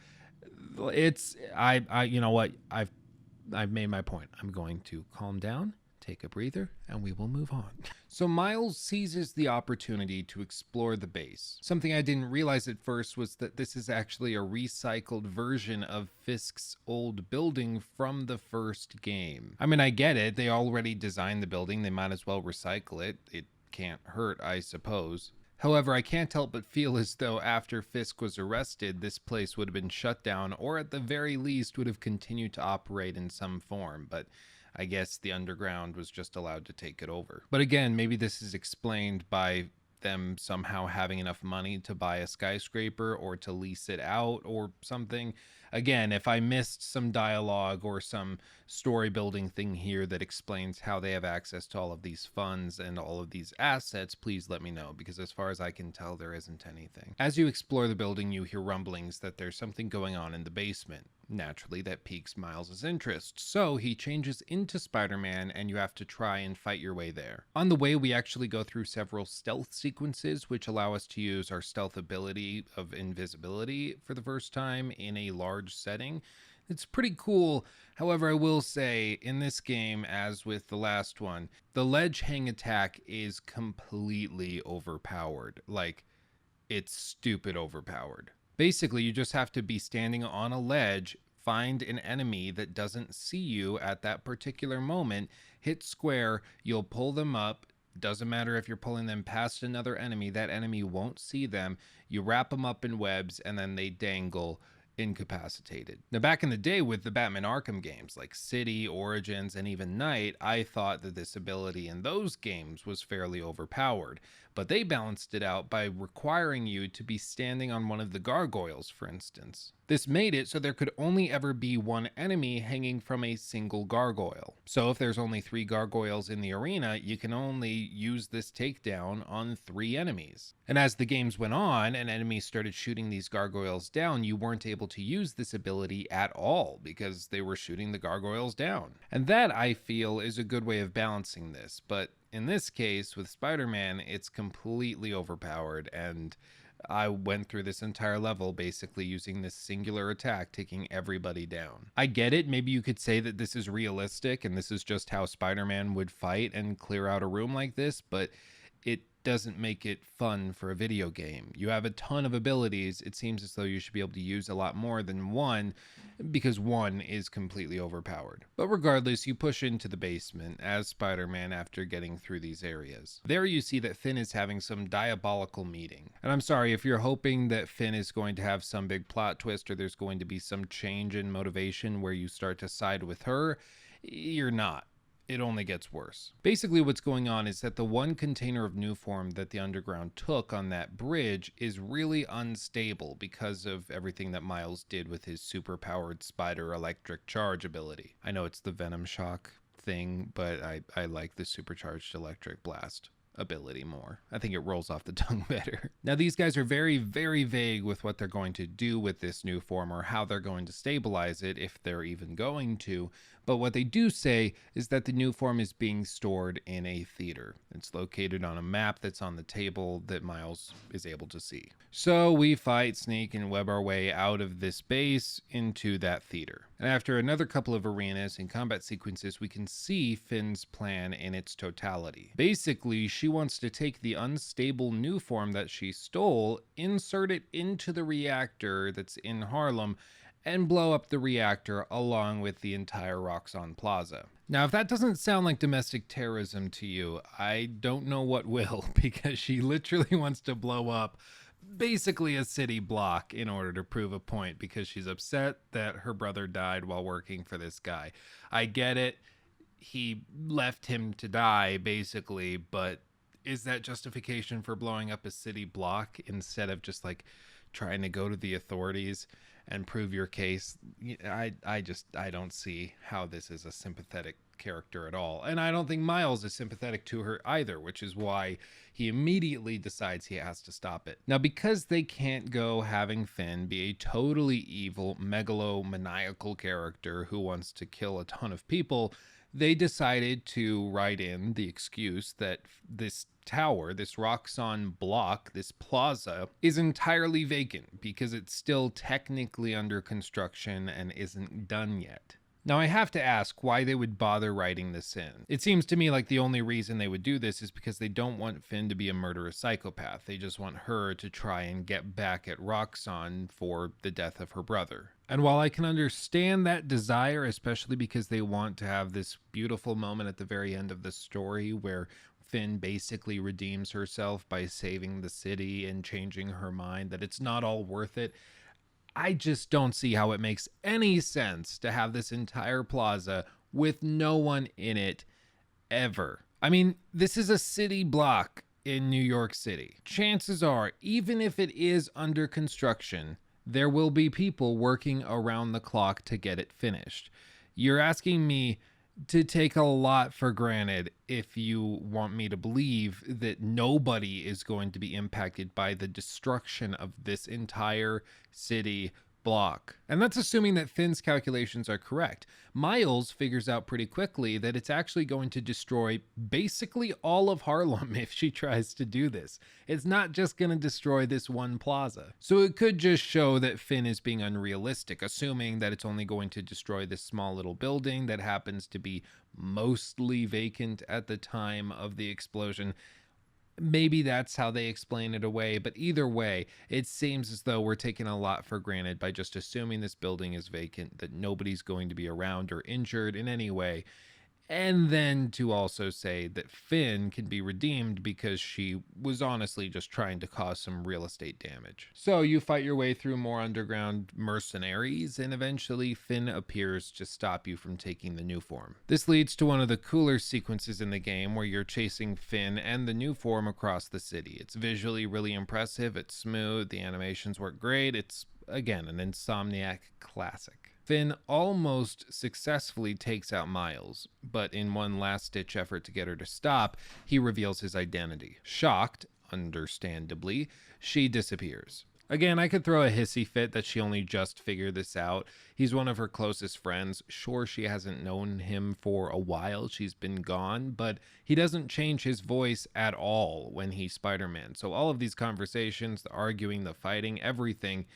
It's, you know what? I've made my point. I'm going to calm down, take a breather, and we will move on. So Miles seizes the opportunity to explore the base. Something I didn't realize at first was that this is actually a recycled version of Fisk's old building from the first game. I mean, I get it. They already designed the building. They might as well recycle it. It can't hurt, I suppose. However, I can't help but feel as though after Fisk was arrested, this place would have been shut down, or at the very least would have continued to operate in some form, but I guess the underground was just allowed to take it over. But again, maybe this is explained by them somehow having enough money to buy a skyscraper or to lease it out or something. Again, if I missed some dialogue or some story building thing here that explains how they have access to all of these funds and all of these assets, please let me know, because as far as I can tell, there isn't anything. As you explore the building, you hear rumblings that there's something going on in the basement. Naturally, that piques Miles' interest, so he changes into Spider-Man and you have to try and fight your way there. On the way, we actually go through several stealth sequences which allow us to use our stealth ability of invisibility for the first time in a large setting. It's pretty cool. However, I will say, in this game, as with the last one, the ledge hang attack is completely overpowered. Like, it's stupid overpowered. Basically, you just have to be standing on a ledge, find an enemy that doesn't see you at that particular moment, hit square, you'll pull them up. Doesn't matter if you're pulling them past another enemy, that enemy won't see them. You wrap them up in webs and then they dangle incapacitated. Now, back in the day with the Batman Arkham games like City, Origins, and even Night, I thought that this ability in those games was fairly overpowered, but they balanced it out by requiring you to be standing on one of the gargoyles, for instance. This made it so there could only ever be one enemy hanging from a single gargoyle. So if there's only 3 gargoyles in the arena, you can only use this takedown on 3 enemies. And as the games went on and enemies started shooting these gargoyles down, you weren't able to use this ability at all because they were shooting the gargoyles down. And that, I feel, is a good way of balancing this. But in this case, with Spider-Man, it's completely overpowered, and I went through this entire level basically using this singular attack, taking everybody down. I get it. Maybe you could say that this is realistic and this is just how Spider-Man would fight and clear out a room like this, but it doesn't make it fun for a video game. You have a ton of abilities. It seems as though you should be able to use a lot more than one, because one is completely overpowered. But regardless, you push into the basement as Spider-Man after getting through these areas. There you see that Finn is having some diabolical meeting. And I'm sorry, if you're hoping that Finn is going to have some big plot twist or there's going to be some change in motivation where you start to side with her, you're not. It only gets worse. Basically what's going on is that the one container of Nuform that the Underground took on that bridge is really unstable because of everything that Miles did with his super-powered spider electric charge ability. I know it's the Venom Shock thing, but I like the supercharged electric blast. ability more. I think it rolls off the tongue better. Now, these guys are very, very vague with what they're going to do with this new form or how they're going to stabilize it, if they're even going to. But what they do say is that the new form is being stored in a theater. It's located on a map that's on the table that Miles is able to see. So we fight, sneak, and web our way out of this base into that theater. And after another couple of arenas and combat sequences, we can see Finn's plan in its totality. Basically, she wants to take the unstable new form that she stole, insert it into the reactor that's in Harlem, and blow up the reactor along with the entire Roxxon Plaza. Now, if that doesn't sound like domestic terrorism to you, I don't know what will, because she literally wants to blow up basically a city block in order to prove a point, because she's upset that her brother died while working for this guy. I get it. He left him to die, basically, but is that justification for blowing up a city block instead of just like trying to go to the authorities and prove your case? I don't see how this is a sympathetic character at all. And I don't think Miles is sympathetic to her either, which is why he immediately decides he has to stop it. Now, because they can't go having Finn be a totally evil, megalomaniacal character who wants to kill a ton of people, they decided to write in the excuse that this tower, this Roxxon block, this plaza, is entirely vacant because it's still technically under construction and isn't done yet. Now, I have to ask why they would bother writing this in. It seems to me like the only reason they would do this is because they don't want Finn to be a murderous psychopath. They just want her to try and get back at Roxxon for the death of her brother. And while I can understand that desire, especially because they want to have this beautiful moment at the very end of the story where Finn basically redeems herself by saving the city and changing her mind, that it's not all worth it, I just don't see how it makes any sense to have this entire plaza with no one in it ever. I mean, this is a city block in New York City. Chances are, even if it is under construction, there will be people working around the clock to get it finished. You're asking me to take a lot for granted if you want me to believe that nobody is going to be impacted by the destruction of this entire city block. And that's assuming that Finn's calculations are correct. Miles figures out pretty quickly that it's actually going to destroy basically all of Harlem if she tries to do this. It's not just going to destroy this one plaza. So it could just show that Finn is being unrealistic, assuming that it's only going to destroy this small little building that happens to be mostly vacant at the time of the explosion. Maybe that's how they explain it away, but either way, it seems as though we're taking a lot for granted by just assuming this building is vacant, that nobody's going to be around or injured in any way. And then to also say that Finn can be redeemed because she was honestly just trying to cause some real estate damage. So you fight your way through more underground mercenaries, and eventually Finn appears to stop you from taking the new form. This leads to one of the cooler sequences in the game where you're chasing Finn and the new form across the city. It's visually really impressive, it's smooth, the animations work great, it's, again, an Insomniac classic. Finn almost successfully takes out Miles, but in one last-ditch effort to get her to stop, he reveals his identity. Shocked, understandably, she disappears. Again, I could throw a hissy fit that she only just figured this out. He's one of her closest friends. Sure, she hasn't known him for a while. She's been gone, but he doesn't change his voice at all when he's Spider-Man. So all of these conversations, the arguing, the fighting, everything,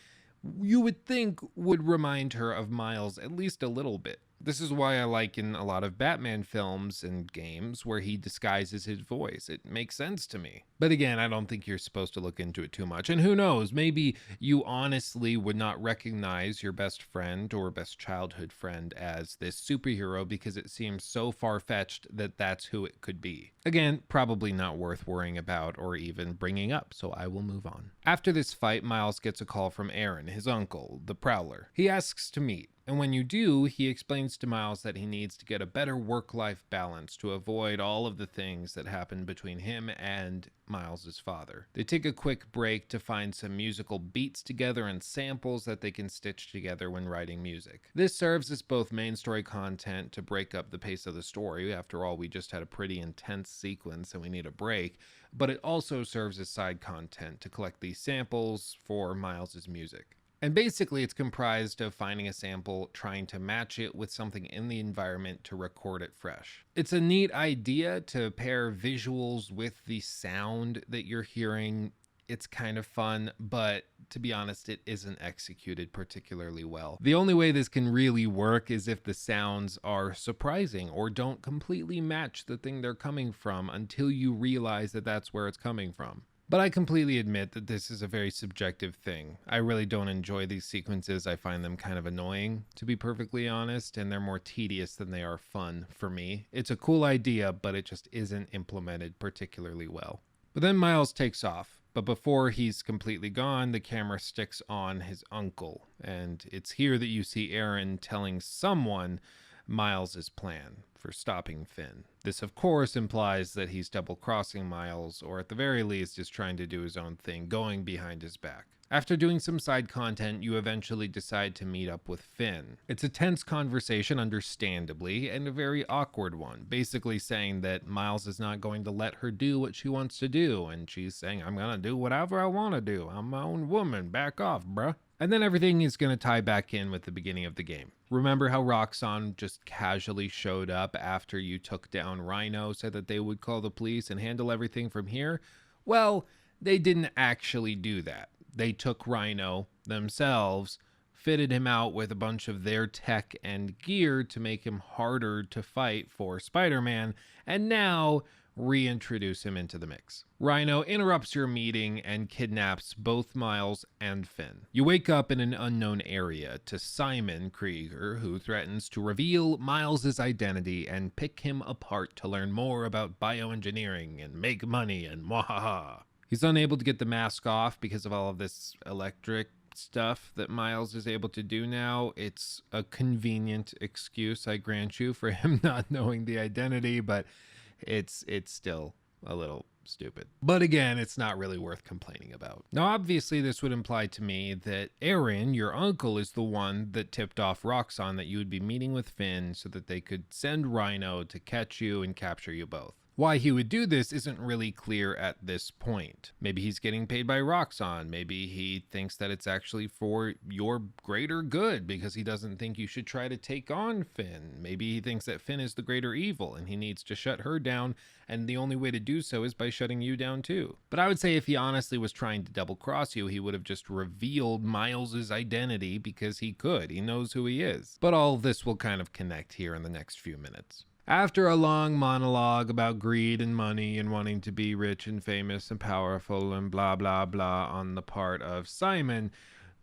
you would think would remind her of Miles at least a little bit. This is why I like in a lot of Batman films and games where he disguises his voice. It makes sense to me. But again, I don't think you're supposed to look into it too much. And who knows, maybe you honestly would not recognize your best friend or best childhood friend as this superhero because it seems so far-fetched that that's who it could be. Again, probably not worth worrying about or even bringing up, so I will move on. After this fight, Miles gets a call from Aaron, his uncle, the Prowler. He asks to meet. And when you do, he explains to Miles that he needs to get a better work-life balance to avoid all of the things that happened between him and Miles's father. They take a quick break to find some musical beats together and samples that they can stitch together when writing music. This serves as both main story content to break up the pace of the story. After all, we just had a pretty intense sequence and we need a break, but it also serves as side content to collect these samples for Miles's music. And basically it's comprised of finding a sample, trying to match it with something in the environment to record it fresh. It's a neat idea to pair visuals with the sound that you're hearing. It's kind of fun, but to be honest, it isn't executed particularly well. The only way this can really work is if the sounds are surprising or don't completely match the thing they're coming from until you realize that that's where it's coming from. But I completely admit that this is a very subjective thing. I really don't enjoy these sequences. I find them kind of annoying, to be perfectly honest, and they're more tedious than they are fun for me. It's a cool idea, but it just isn't implemented particularly well. But then Miles takes off. But before he's completely gone, the camera sticks on his uncle. And it's here that you see Aaron telling someone Miles's plan for stopping Finn. This, of course, implies that he's double-crossing Miles, or at the very least is trying to do his own thing, going behind his back. After doing some side content, you eventually decide to meet up with Finn. It's a tense conversation, understandably, and a very awkward one, basically saying that Miles is not going to let her do what she wants to do, and she's saying, I'm gonna do whatever I want to do. I'm my own woman. Back off, bruh. And then everything is going to tie back in with the beginning of the game. Remember how Roxxon just casually showed up after you took down Rhino, said that they would call the police and handle everything from here? Well, they didn't actually do that. They took Rhino themselves, fitted him out with a bunch of their tech and gear to make him harder to fight for Spider-Man, and now reintroduce him into the mix. Rhino interrupts your meeting and kidnaps both Miles and Finn. You wake up in an unknown area to Simon Krieger, who threatens to reveal Miles's identity and pick him apart to learn more about bioengineering and make money and mwahaha. He's unable to get the mask off because of all of this electric stuff that Miles is able to do now. It's a convenient excuse, I grant you, for him not knowing the identity, but it's still a little stupid. But again, it's not really worth complaining about. Now, obviously, this would imply to me that Aaron, your uncle, is the one that tipped off Roxxon that you would be meeting with Finn so that they could send Rhino to catch you and capture you both. Why he would do this isn't really clear at this point. Maybe he's getting paid by Roxxon. Maybe he thinks that it's actually for your greater good because he doesn't think you should try to take on Finn. Maybe he thinks that Finn is the greater evil and he needs to shut her down, and the only way to do so is by shutting you down too. But I would say if he honestly was trying to double cross you, he would have just revealed Miles's identity because he could. He knows who he is. But all of this will kind of connect here in the next few minutes. After a long monologue about greed and money and wanting to be rich and famous and powerful and blah, blah, blah on the part of Simon,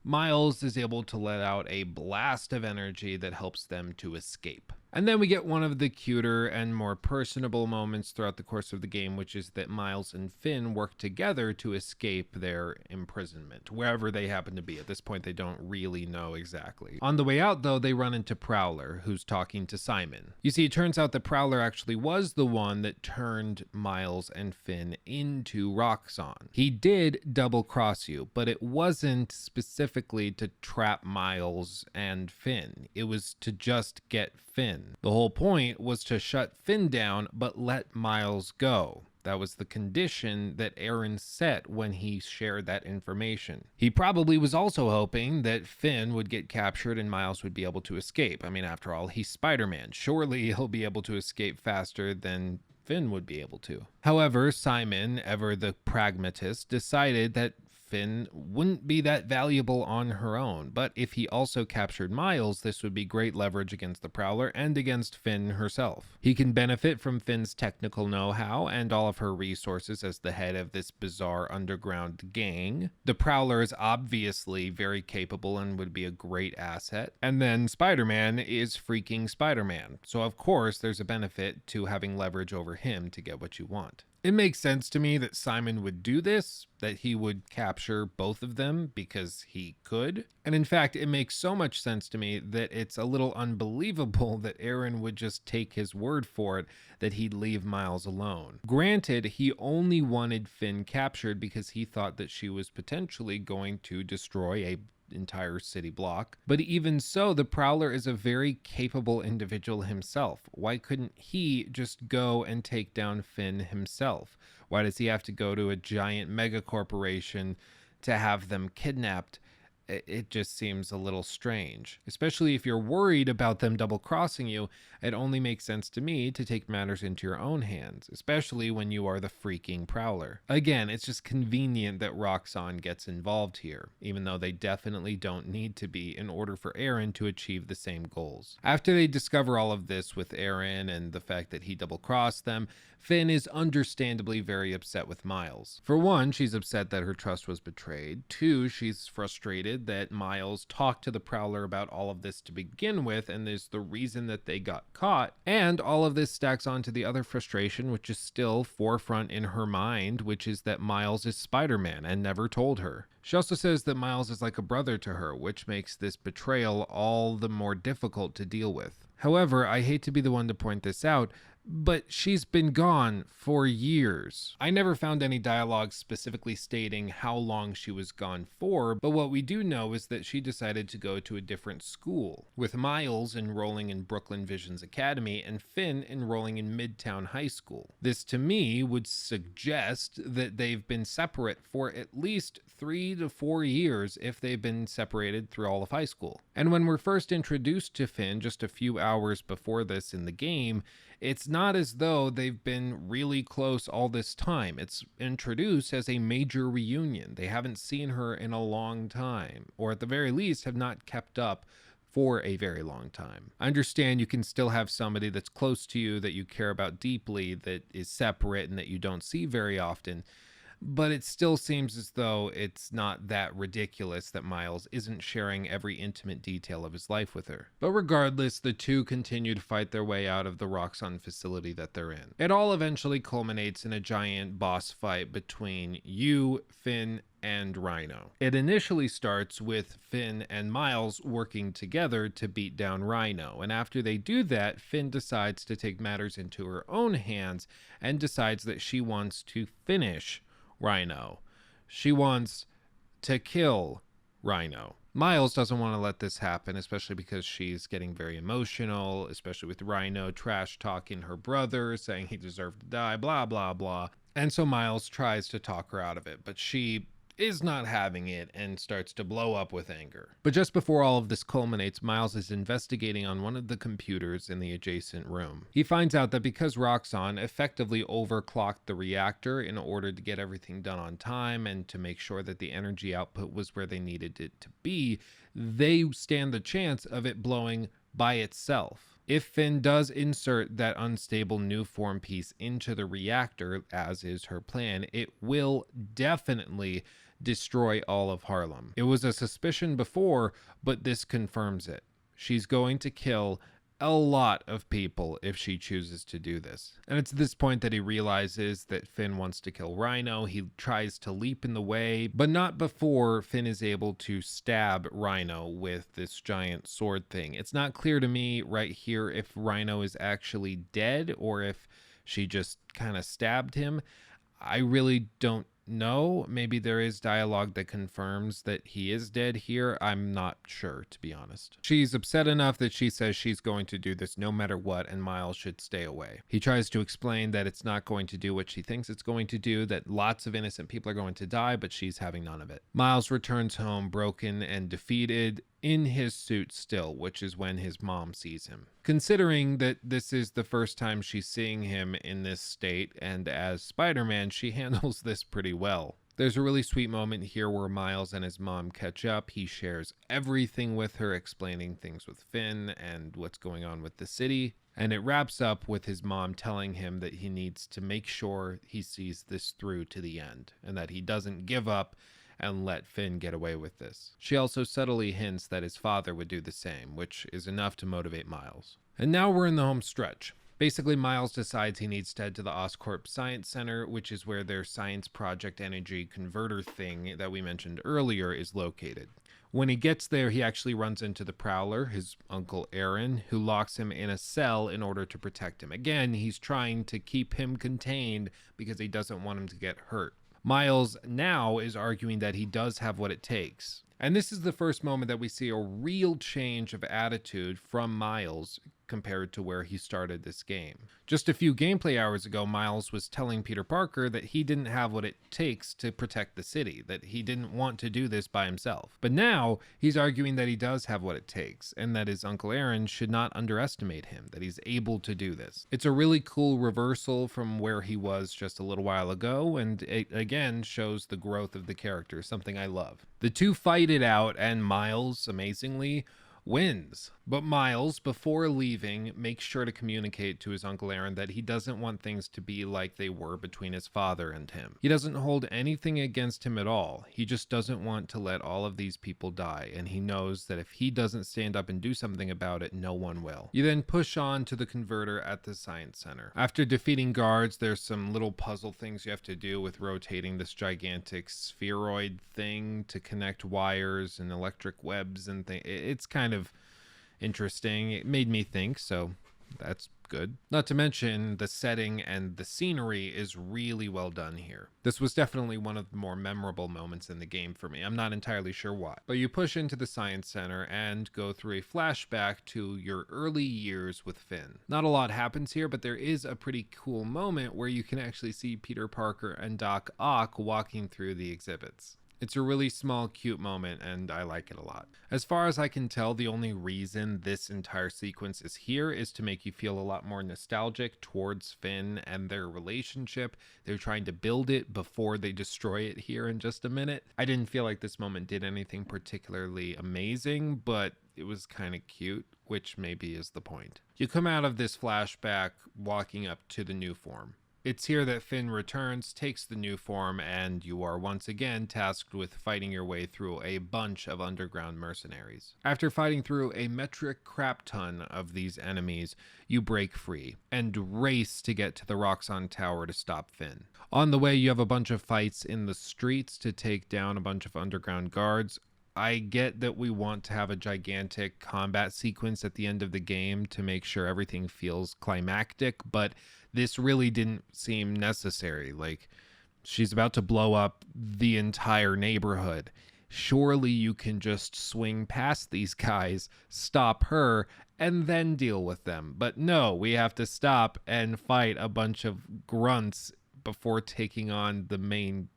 Miles is able to let out a blast of energy that helps them to escape. And then we get one of the cuter and more personable moments throughout the course of the game, which is that Miles and Finn work together to escape their imprisonment, wherever they happen to be. At this point, they don't really know exactly. On the way out, though, they run into Prowler, who's talking to Simon. You see, it turns out that Prowler actually was the one that turned Miles and Finn into Roxxon. He did double-cross you, but it wasn't specifically to trap Miles and Finn. It was to just get Finn. The whole point was to shut Finn down, but let Miles go. That was the condition that Aaron set when he shared that information. He probably was also hoping that Finn would get captured and Miles would be able to escape. I mean, after all, he's Spider-Man. Surely he'll be able to escape faster than Finn would be able to. However, Simon, ever the pragmatist, decided that Finn wouldn't be that valuable on her own, but if he also captured Miles, this would be great leverage against the Prowler and against Finn herself. He can benefit from Finn's technical know-how and all of her resources as the head of this bizarre underground gang. The Prowler is obviously very capable and would be a great asset. And then Spider-Man is freaking Spider-Man, so of course there's a benefit to having leverage over him to get what you want. It makes sense to me that Simon would do this, that he would capture both of them because he could. And in fact, it makes so much sense to me that it's a little unbelievable that Aaron would just take his word for it that he'd leave Miles alone. Granted, he only wanted Finn captured because he thought that she was potentially going to destroy a entire city block. But even so, the Prowler is a very capable individual himself. Why couldn't he just go and take down Finn himself? Why does he have to go to a giant mega corporation to have them kidnapped? It just seems a little strange, especially if you're worried about them double crossing you. It only makes sense to me to take matters into your own hands, especially when you are the freaking Prowler. Again, it's just convenient that Roxxon gets involved here, even though they definitely don't need to be in order for Aaron to achieve the same goals. After they discover all of this with Aaron and the fact that he double crossed them, Finn is understandably very upset with Miles. For one, she's upset that her trust was betrayed. Two, she's frustrated that Miles talked to the Prowler about all of this to begin with, and is the reason that they got caught. And all of this stacks onto the other frustration, which is still forefront in her mind, which is that Miles is Spider-Man and never told her. She also says that Miles is like a brother to her, which makes this betrayal all the more difficult to deal with. However, I hate to be the one to point this out, but she's been gone for years. I never found any dialogue specifically stating how long she was gone for, but what we do know is that she decided to go to a different school, with Miles enrolling in Brooklyn Visions Academy and Finn enrolling in Midtown High School. This to me would suggest that they've been separate for at least 3 to 4 years if they've been separated through all of high school. And when we're first introduced to Finn just a few hours before this in the game, it's not as though they've been really close all this time. It's introduced as a major reunion. They haven't seen her in a long time, or at the very least have not kept up for a very long time. I understand you can still have somebody that's close to you that you care about deeply that is separate and that you don't see very often, but it still seems as though it's not that ridiculous that Miles isn't sharing every intimate detail of his life with her. But regardless, the two continue to fight their way out of the Roxxon facility that they're in. It all eventually culminates in a giant boss fight between you, Finn, and Rhino. It initially starts with Finn and Miles working together to beat down Rhino, and after they do that, Finn decides to take matters into her own hands and decides that she wants to finish Rhino. She wants to kill Rhino. Miles doesn't want to let this happen, especially because she's getting very emotional, especially with Rhino trash talking her brother, saying he deserved to die, blah, blah, blah. And so Miles tries to talk her out of it, but she is not having it and starts to blow up with anger. But just before all of this culminates, Miles is investigating on one of the computers in the adjacent room. He finds out that because Roxxon effectively overclocked the reactor in order to get everything done on time and to make sure that the energy output was where they needed it to be, they stand the chance of it blowing by itself. If Finn does insert that unstable new form piece into the reactor, as is her plan, it will definitely destroy all of Harlem. It was a suspicion before, but this confirms it. She's going to kill a lot of people if she chooses to do this. And it's at this point that he realizes that Finn wants to kill Rhino. He tries to leap in the way, but not before Finn is able to stab Rhino with this giant sword thing. It's not clear to me right here if Rhino is actually dead or if she just kind of stabbed him. I really don't know. Maybe there is dialogue that confirms that he is dead here. I'm not sure, to be honest. She's upset enough that she says she's going to do this no matter what, and Miles should stay away. He tries to explain that it's not going to do what she thinks it's going to do, that lots of innocent people are going to die, but she's having none of it. Miles returns home broken and defeated, in his suit still, which is when his mom sees him. Considering that this is the first time she's seeing him in this state, and as Spider-Man, she handles this pretty well. There's a really sweet moment here where Miles and his mom catch up. He shares everything with her, explaining things with Finn and what's going on with the city. And it wraps up with his mom telling him that he needs to make sure he sees this through to the end, and that he doesn't give up and let Finn get away with this. She also subtly hints that his father would do the same, which is enough to motivate Miles. And now we're in the home stretch. Basically, Miles decides he needs to head to the Oscorp Science Center, which is where their science project energy converter thing that we mentioned earlier is located. When he gets there, he actually runs into the Prowler, his uncle Aaron, who locks him in a cell in order to protect him. Again, he's trying to keep him contained because he doesn't want him to get hurt. Miles now is arguing that he does have what it takes. And this is the first moment that we see a real change of attitude from Miles compared to where he started this game. Just a few gameplay hours ago, Miles was telling Peter Parker that he didn't have what it takes to protect the city, that he didn't want to do this by himself. But now he's arguing that he does have what it takes, and that his Uncle Aaron should not underestimate him, that he's able to do this. It's a really cool reversal from where he was just a little while ago, and it again shows the growth of the character, something I love. The two fight it out, and Miles, amazingly, wins. But Miles, before leaving, makes sure to communicate to his Uncle Aaron that he doesn't want things to be like they were between his father and him. He doesn't hold anything against him at all. He just doesn't want to let all of these people die, and he knows that if he doesn't stand up and do something about it, no one will. You then push on to the converter at the Science Center. After defeating guards, there's some little puzzle things you have to do with rotating this gigantic spheroid thing to connect wires and electric webs and things. It's kind of interesting. It made me think, so that's good. Not to mention the setting and the scenery is really well done here. This was definitely one of the more memorable moments in the game for me. I'm not entirely sure why. But you push into the Science Center and go through a flashback to your early years with Finn. Not a lot happens here, but there is a pretty cool moment where you can actually see Peter Parker and Doc Ock walking through the exhibits. It's a really small, cute moment, and I like it a lot. As far as I can tell, the only reason this entire sequence is here is to make you feel a lot more nostalgic towards Finn and their relationship. They're trying to build it before they destroy it here in just a minute. I didn't feel like this moment did anything particularly amazing, but it was kind of cute, which maybe is the point. You come out of this flashback walking up to the new form. It's here that Finn returns, takes the new form, and you are once again tasked with fighting your way through a bunch of underground mercenaries. After fighting through a metric crap ton of these enemies, you break free and race to get to the Roxxon Tower to stop Finn. On the way, you have a bunch of fights in the streets to take down a bunch of underground guards. I get that we want to have a gigantic combat sequence at the end of the game to make sure everything feels climactic, but this really didn't seem necessary. Like, she's about to blow up the entire neighborhood. Surely you can just swing past these guys, stop her, and then deal with them. But no, we have to stop and fight a bunch of grunts before taking on the main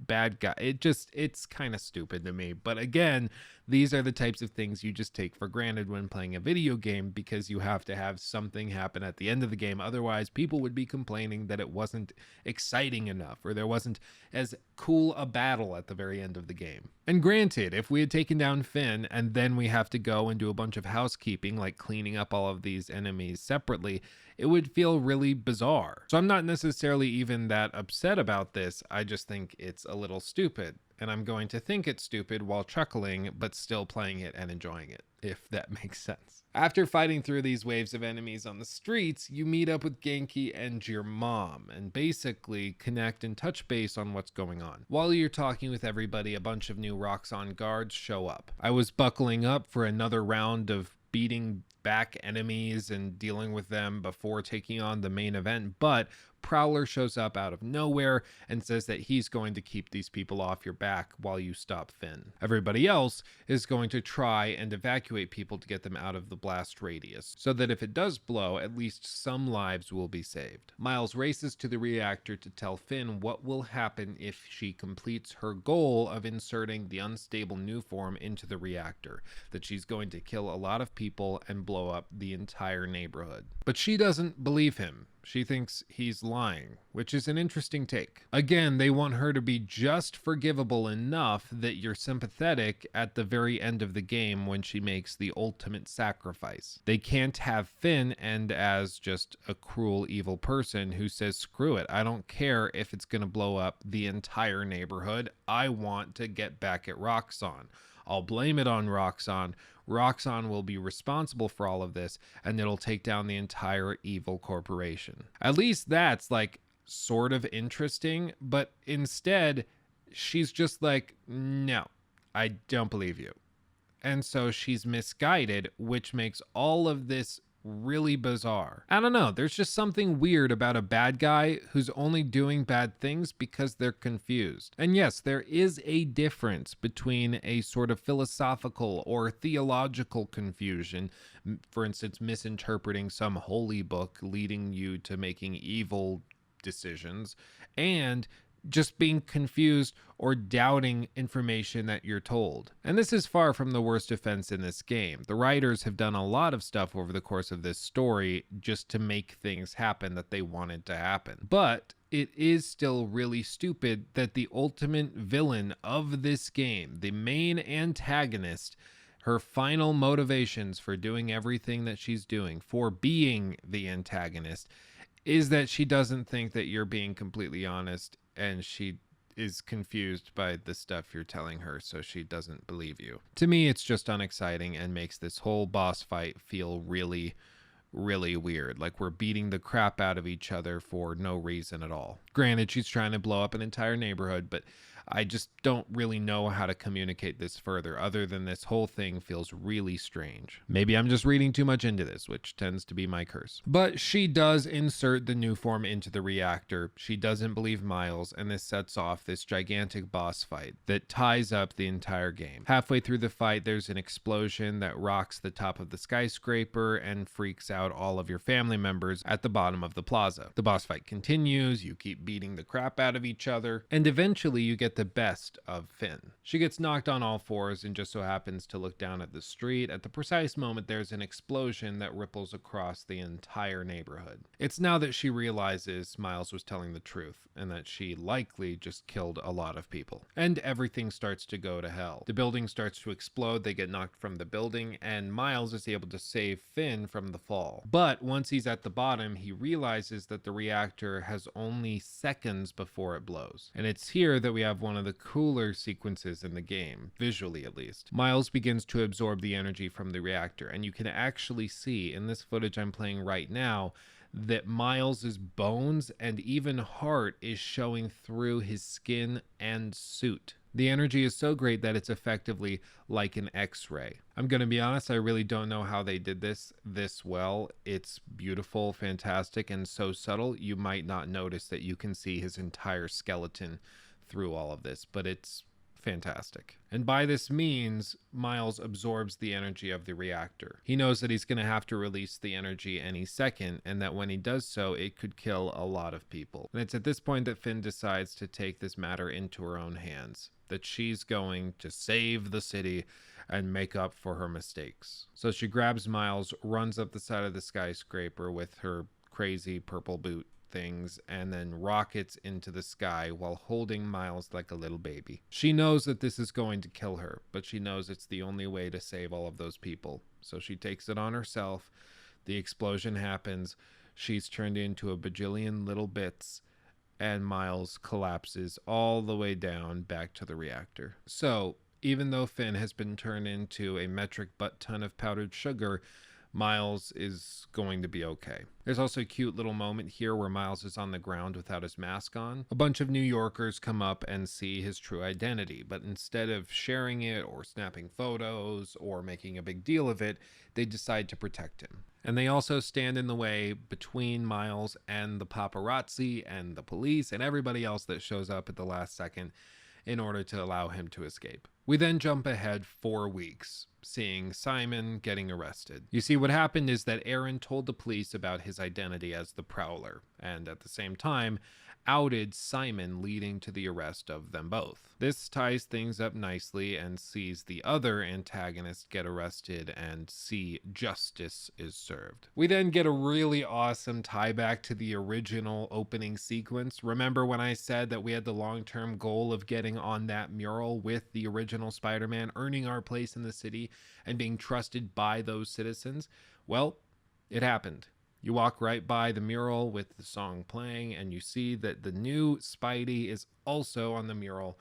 bad guy. It's kind of stupid to me. But again, these are the types of things you just take for granted when playing a video game, because you have to have something happen at the end of the game. Otherwise, people would be complaining that it wasn't exciting enough, or there wasn't as cool a battle at the very end of the game. And granted, if we had taken down Finn and then we have to go and do a bunch of housekeeping, like cleaning up all of these enemies separately, it would feel really bizarre. So I'm not necessarily even that upset about this. I just think it's a little stupid. And I'm going to think it's stupid while chuckling, but still playing it and enjoying it, if that makes sense. After fighting through these waves of enemies on the streets, you meet up with Genki and your mom, and basically connect and touch base on what's going on. While you're talking with everybody, a bunch of new Roxxon guards show up. I was buckling up for another round of beating back enemies and dealing with them before taking on the main event, but Prowler shows up out of nowhere and says that he's going to keep these people off your back while you stop Finn. Everybody else is going to try and evacuate people to get them out of the blast radius, so that if it does blow, at least some lives will be saved. Miles races to the reactor to tell Finn what will happen if she completes her goal of inserting the unstable new form into the reactor, that she's going to kill a lot of people and blow up the entire neighborhood. But she doesn't believe him. She thinks he's lying, which is an interesting take. Again, they want her to be just forgivable enough that you're sympathetic at the very end of the game when she makes the ultimate sacrifice. They can't have Finn end as just a cruel, evil person who says, screw it, I don't care if it's gonna blow up the entire neighborhood. I want to get back at Roxxon. I'll blame it on Roxxon. Roxxon will be responsible for all of this, and it'll take down the entire evil corporation. At least that's like sort of interesting, but instead she's just like, no, I don't believe you. And so she's misguided, which makes all of this really bizarre. I don't know, there's just something weird about a bad guy who's only doing bad things because they're confused. And yes, there is a difference between a sort of philosophical or theological confusion, for instance, misinterpreting some holy book leading you to making evil decisions, and just being confused or doubting information that you're told. And this is far from the worst offense in this game. The writers have done a lot of stuff over the course of this story just to make things happen that they wanted to happen. But it is still really stupid that the ultimate villain of this game, the main antagonist, her final motivations for doing everything that she's doing, for being the antagonist, is that she doesn't think that you're being completely honest, and she is confused by the stuff you're telling her, so she doesn't believe you. To me, it's just unexciting and makes this whole boss fight feel really, really weird. Like we're beating the crap out of each other for no reason at all. Granted, she's trying to blow up an entire neighborhood, but I just don't really know how to communicate this further, other than this whole thing feels really strange. Maybe I'm just reading too much into this, which tends to be my curse. But she does insert the new form into the reactor. She doesn't believe Miles, and this sets off this gigantic boss fight that ties up the entire game. Halfway through the fight, there's an explosion that rocks the top of the skyscraper and freaks out all of your family members at the bottom of the plaza. The boss fight continues, you keep beating the crap out of each other, and eventually you get the best of Finn. She gets knocked on all fours and just so happens to look down at the street. At the precise moment, there's an explosion that ripples across the entire neighborhood. It's now that she realizes Miles was telling the truth and that she likely just killed a lot of people. And everything starts to go to hell. The building starts to explode, they get knocked from the building, and Miles is able to save Finn from the fall. But once he's at the bottom, he realizes that the reactor has only seconds before it blows. And it's here that we have one of the cooler sequences in the game, visually at least. Miles begins to absorb the energy from the reactor, and you can actually see in this footage I'm playing right now that Miles's bones and even heart is showing through his skin and suit. The energy is so great that it's effectively like an X-ray. I'm going to be honest, I really don't know how they did this well. It's beautiful, fantastic, and so subtle you might not notice that you can see his entire skeleton through all of this, but it's fantastic. And by this means, Miles absorbs the energy of the reactor. He knows that he's going to have to release the energy any second, and that when he does so, it could kill a lot of people. And it's at this point that Finn decides to take this matter into her own hands, that she's going to save the city and make up for her mistakes. So she grabs Miles, runs up the side of the skyscraper with her crazy purple boot things, and then rockets into the sky while holding Miles like a little baby. She knows that this is going to kill her, but she knows it's the only way to save all of those people. So she takes it on herself. The explosion happens. She's turned into a bajillion little bits, and Miles collapses all the way down back to the reactor. So even though Finn has been turned into a metric butt ton of powdered sugar, Miles is going to be okay. There's also a cute little moment here where Miles is on the ground without his mask on. A bunch of New Yorkers come up and see his true identity, but instead of sharing it or snapping photos or making a big deal of it, they decide to protect him. And they also stand in the way between Miles and the paparazzi and the police and everybody else that shows up at the last second in order to allow him to escape. We then jump ahead 4 weeks, seeing Simon getting arrested. You see, what happened is that Aaron told the police about his identity as the Prowler, and at the same time, outed Simon, leading to the arrest of them both. This ties things up nicely and sees the other antagonist get arrested and see justice is served. We then get a really awesome tie back to the original opening sequence. Remember when I said that we had the long-term goal of getting on that mural with the original Spider-Man, earning our place in the city and being trusted by those citizens? Well, it happened. You walk right by the mural with the song playing, and you see that the new Spidey is also on the mural.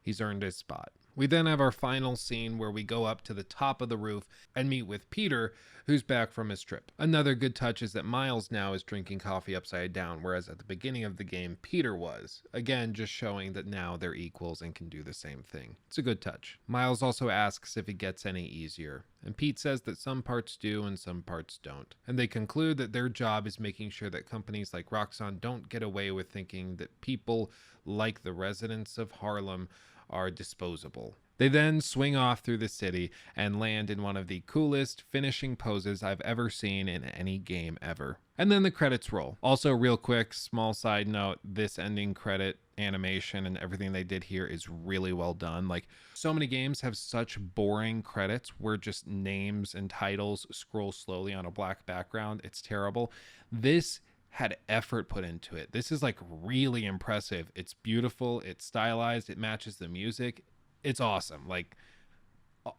He's earned his spot. We then have our final scene where we go up to the top of the roof and meet with Peter, who's back from his trip. Another good touch is that Miles now is drinking coffee upside down, whereas at the beginning of the game, Peter was. Again, just showing that now they're equals and can do the same thing. It's a good touch. Miles also asks if it gets any easier, and Pete says that some parts do and some parts don't. And they conclude that their job is making sure that companies like Roxxon don't get away with thinking that people like the residents of Harlem are disposable. They then swing off through the city and land in one of the coolest finishing poses I've ever seen in any game ever. And then the credits roll. Also, real quick, small side note, this ending credit animation and everything they did here is really well done. Like, so many games have such boring credits where just names and titles scroll slowly on a black background. It's terrible. This had effort put into it. This is like really impressive. It's beautiful, it's stylized, it matches the music. It's awesome. Like,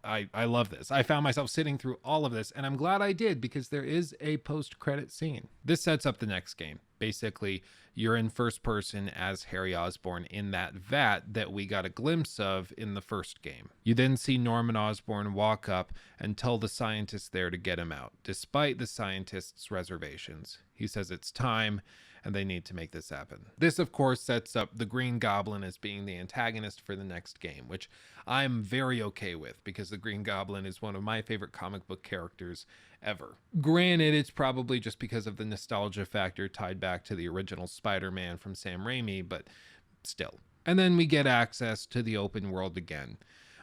I love this. I found myself sitting through all of this, and I'm glad I did because there is a post-credit scene. This sets up the next game. Basically, you're in first person as Harry Osborn in that vat that we got a glimpse of in the first game. You then see Norman Osborn walk up and tell the scientists there to get him out, despite the scientists' reservations. He says it's time, and they need to make this happen. This, of course, sets up the Green Goblin as being the antagonist for the next game, which I'm very okay with because the Green Goblin is one of my favorite comic book characters ever. Granted, it's probably just because of the nostalgia factor tied back to the original Spider-Man from Sam Raimi, but still. And then we get access to the open world again.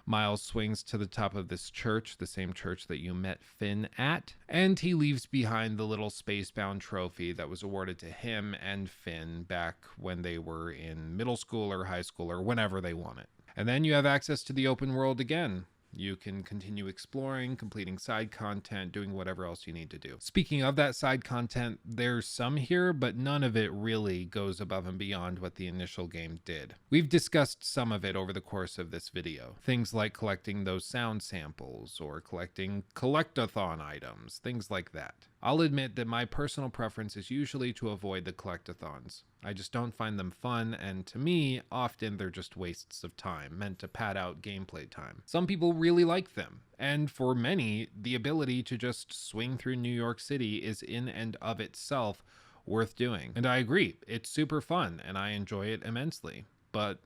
Miles swings to the top of this church, the same church that you met Finn at, and he leaves behind the little spacebound trophy that was awarded to him and Finn back when they were in middle school or high school or whenever they won it. And then you have access to the open world again. You can continue exploring, completing side content, doing whatever else you need to do. Speaking of that side content, there's some here, but none of it really goes above and beyond what the initial game did. We've discussed some of it over the course of this video. Things like collecting those sound samples or collecting collectathon items, things like that. I'll admit that my personal preference is usually to avoid the collectathons. I just don't find them fun, and to me, often they're just wastes of time, meant to pad out gameplay time. Some people really like them, and for many, the ability to just swing through New York City is in and of itself worth doing. And I agree, it's super fun, and I enjoy it immensely. But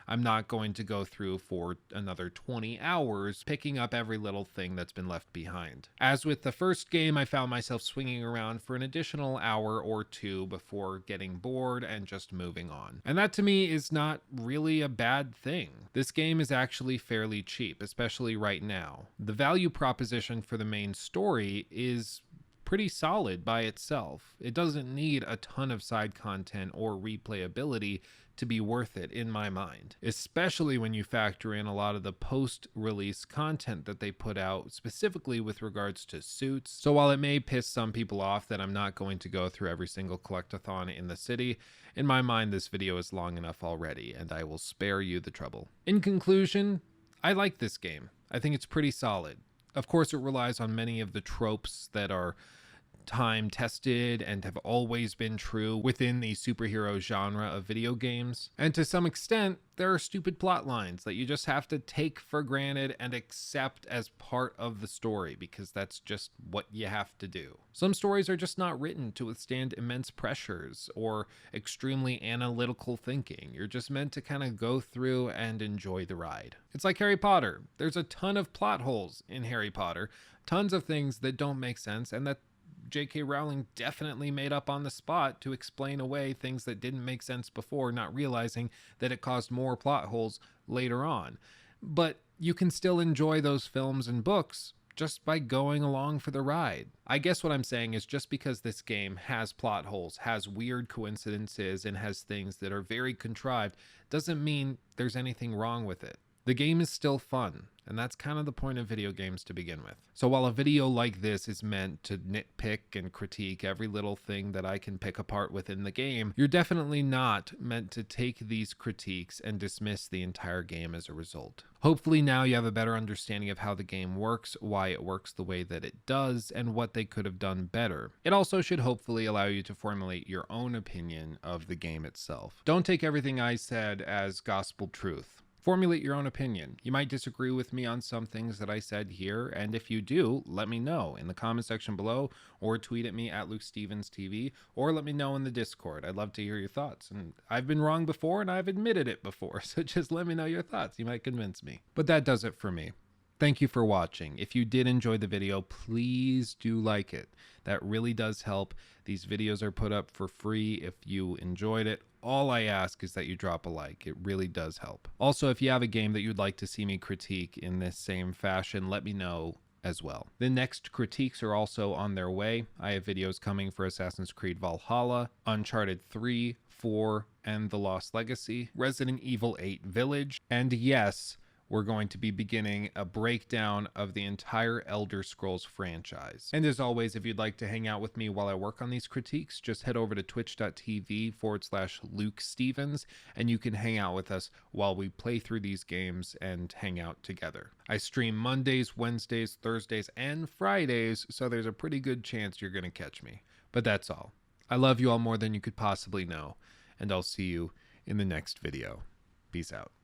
I'm not going to go through for another 20 hours picking up every little thing that's been left behind. As with the first game, I found myself swinging around for an additional hour or two before getting bored and just moving on. And that to me is not really a bad thing. This game is actually fairly cheap, especially right now. The value proposition for the main story is pretty solid by itself. It doesn't need a ton of side content or replayability to be worth it in my mind, especially when you factor in a lot of the post-release content that they put out specifically with regards to suits. So while it may piss some people off that I'm not going to go through every single collectathon in the city, in my mind this video is long enough already and I will spare you the trouble. In conclusion, I like this game. I think it's pretty solid. Of course, it relies on many of the tropes that are time tested and have always been true within the superhero genre of video games. And to some extent, there are stupid plot lines that you just have to take for granted and accept as part of the story because that's just what you have to do. Some stories are just not written to withstand immense pressures or extremely analytical thinking. You're just meant to kind of go through and enjoy the ride. It's like Harry Potter. There's a ton of plot holes in Harry Potter, tons of things that don't make sense and that J.K. Rowling definitely made up on the spot to explain away things that didn't make sense before, not realizing that it caused more plot holes later on. But you can still enjoy those films and books just by going along for the ride. I guess what I'm saying is just because this game has plot holes, has weird coincidences, and has things that are very contrived, doesn't mean there's anything wrong with it. The game is still fun, and that's kind of the point of video games to begin with. So while a video like this is meant to nitpick and critique every little thing that I can pick apart within the game, you're definitely not meant to take these critiques and dismiss the entire game as a result. Hopefully now you have a better understanding of how the game works, why it works the way that it does, and what they could have done better. It also should hopefully allow you to formulate your own opinion of the game itself. Don't take everything I said as gospel truth. Formulate your own opinion. You might disagree with me on some things that I said here, and if you do, let me know in the comment section below, or tweet at me at LukeStevensTV, or let me know in the Discord. I'd love to hear your thoughts. And I've been wrong before, and I've admitted it before, so just let me know your thoughts. You might convince me. But that does it for me. Thank you for watching. If you did enjoy the video, please do like it. That really does help. These videos are put up for free. If you enjoyed it, all I ask is that you drop a like. It really does help. Also, if you have a game that you'd like to see me critique in this same fashion, let me know as well. The next critiques are also on their way. I have videos coming for Assassin's Creed Valhalla, Uncharted 3, 4, and The Lost Legacy, Resident Evil 8 Village, and yes, we're going to be beginning a breakdown of the entire Elder Scrolls franchise. And as always, if you'd like to hang out with me while I work on these critiques, just head over to twitch.tv/Luke Stevens, and you can hang out with us while we play through these games and hang out together. I stream Mondays, Wednesdays, Thursdays, and Fridays, so there's a pretty good chance you're going to catch me. But that's all. I love you all more than you could possibly know, and I'll see you in the next video. Peace out.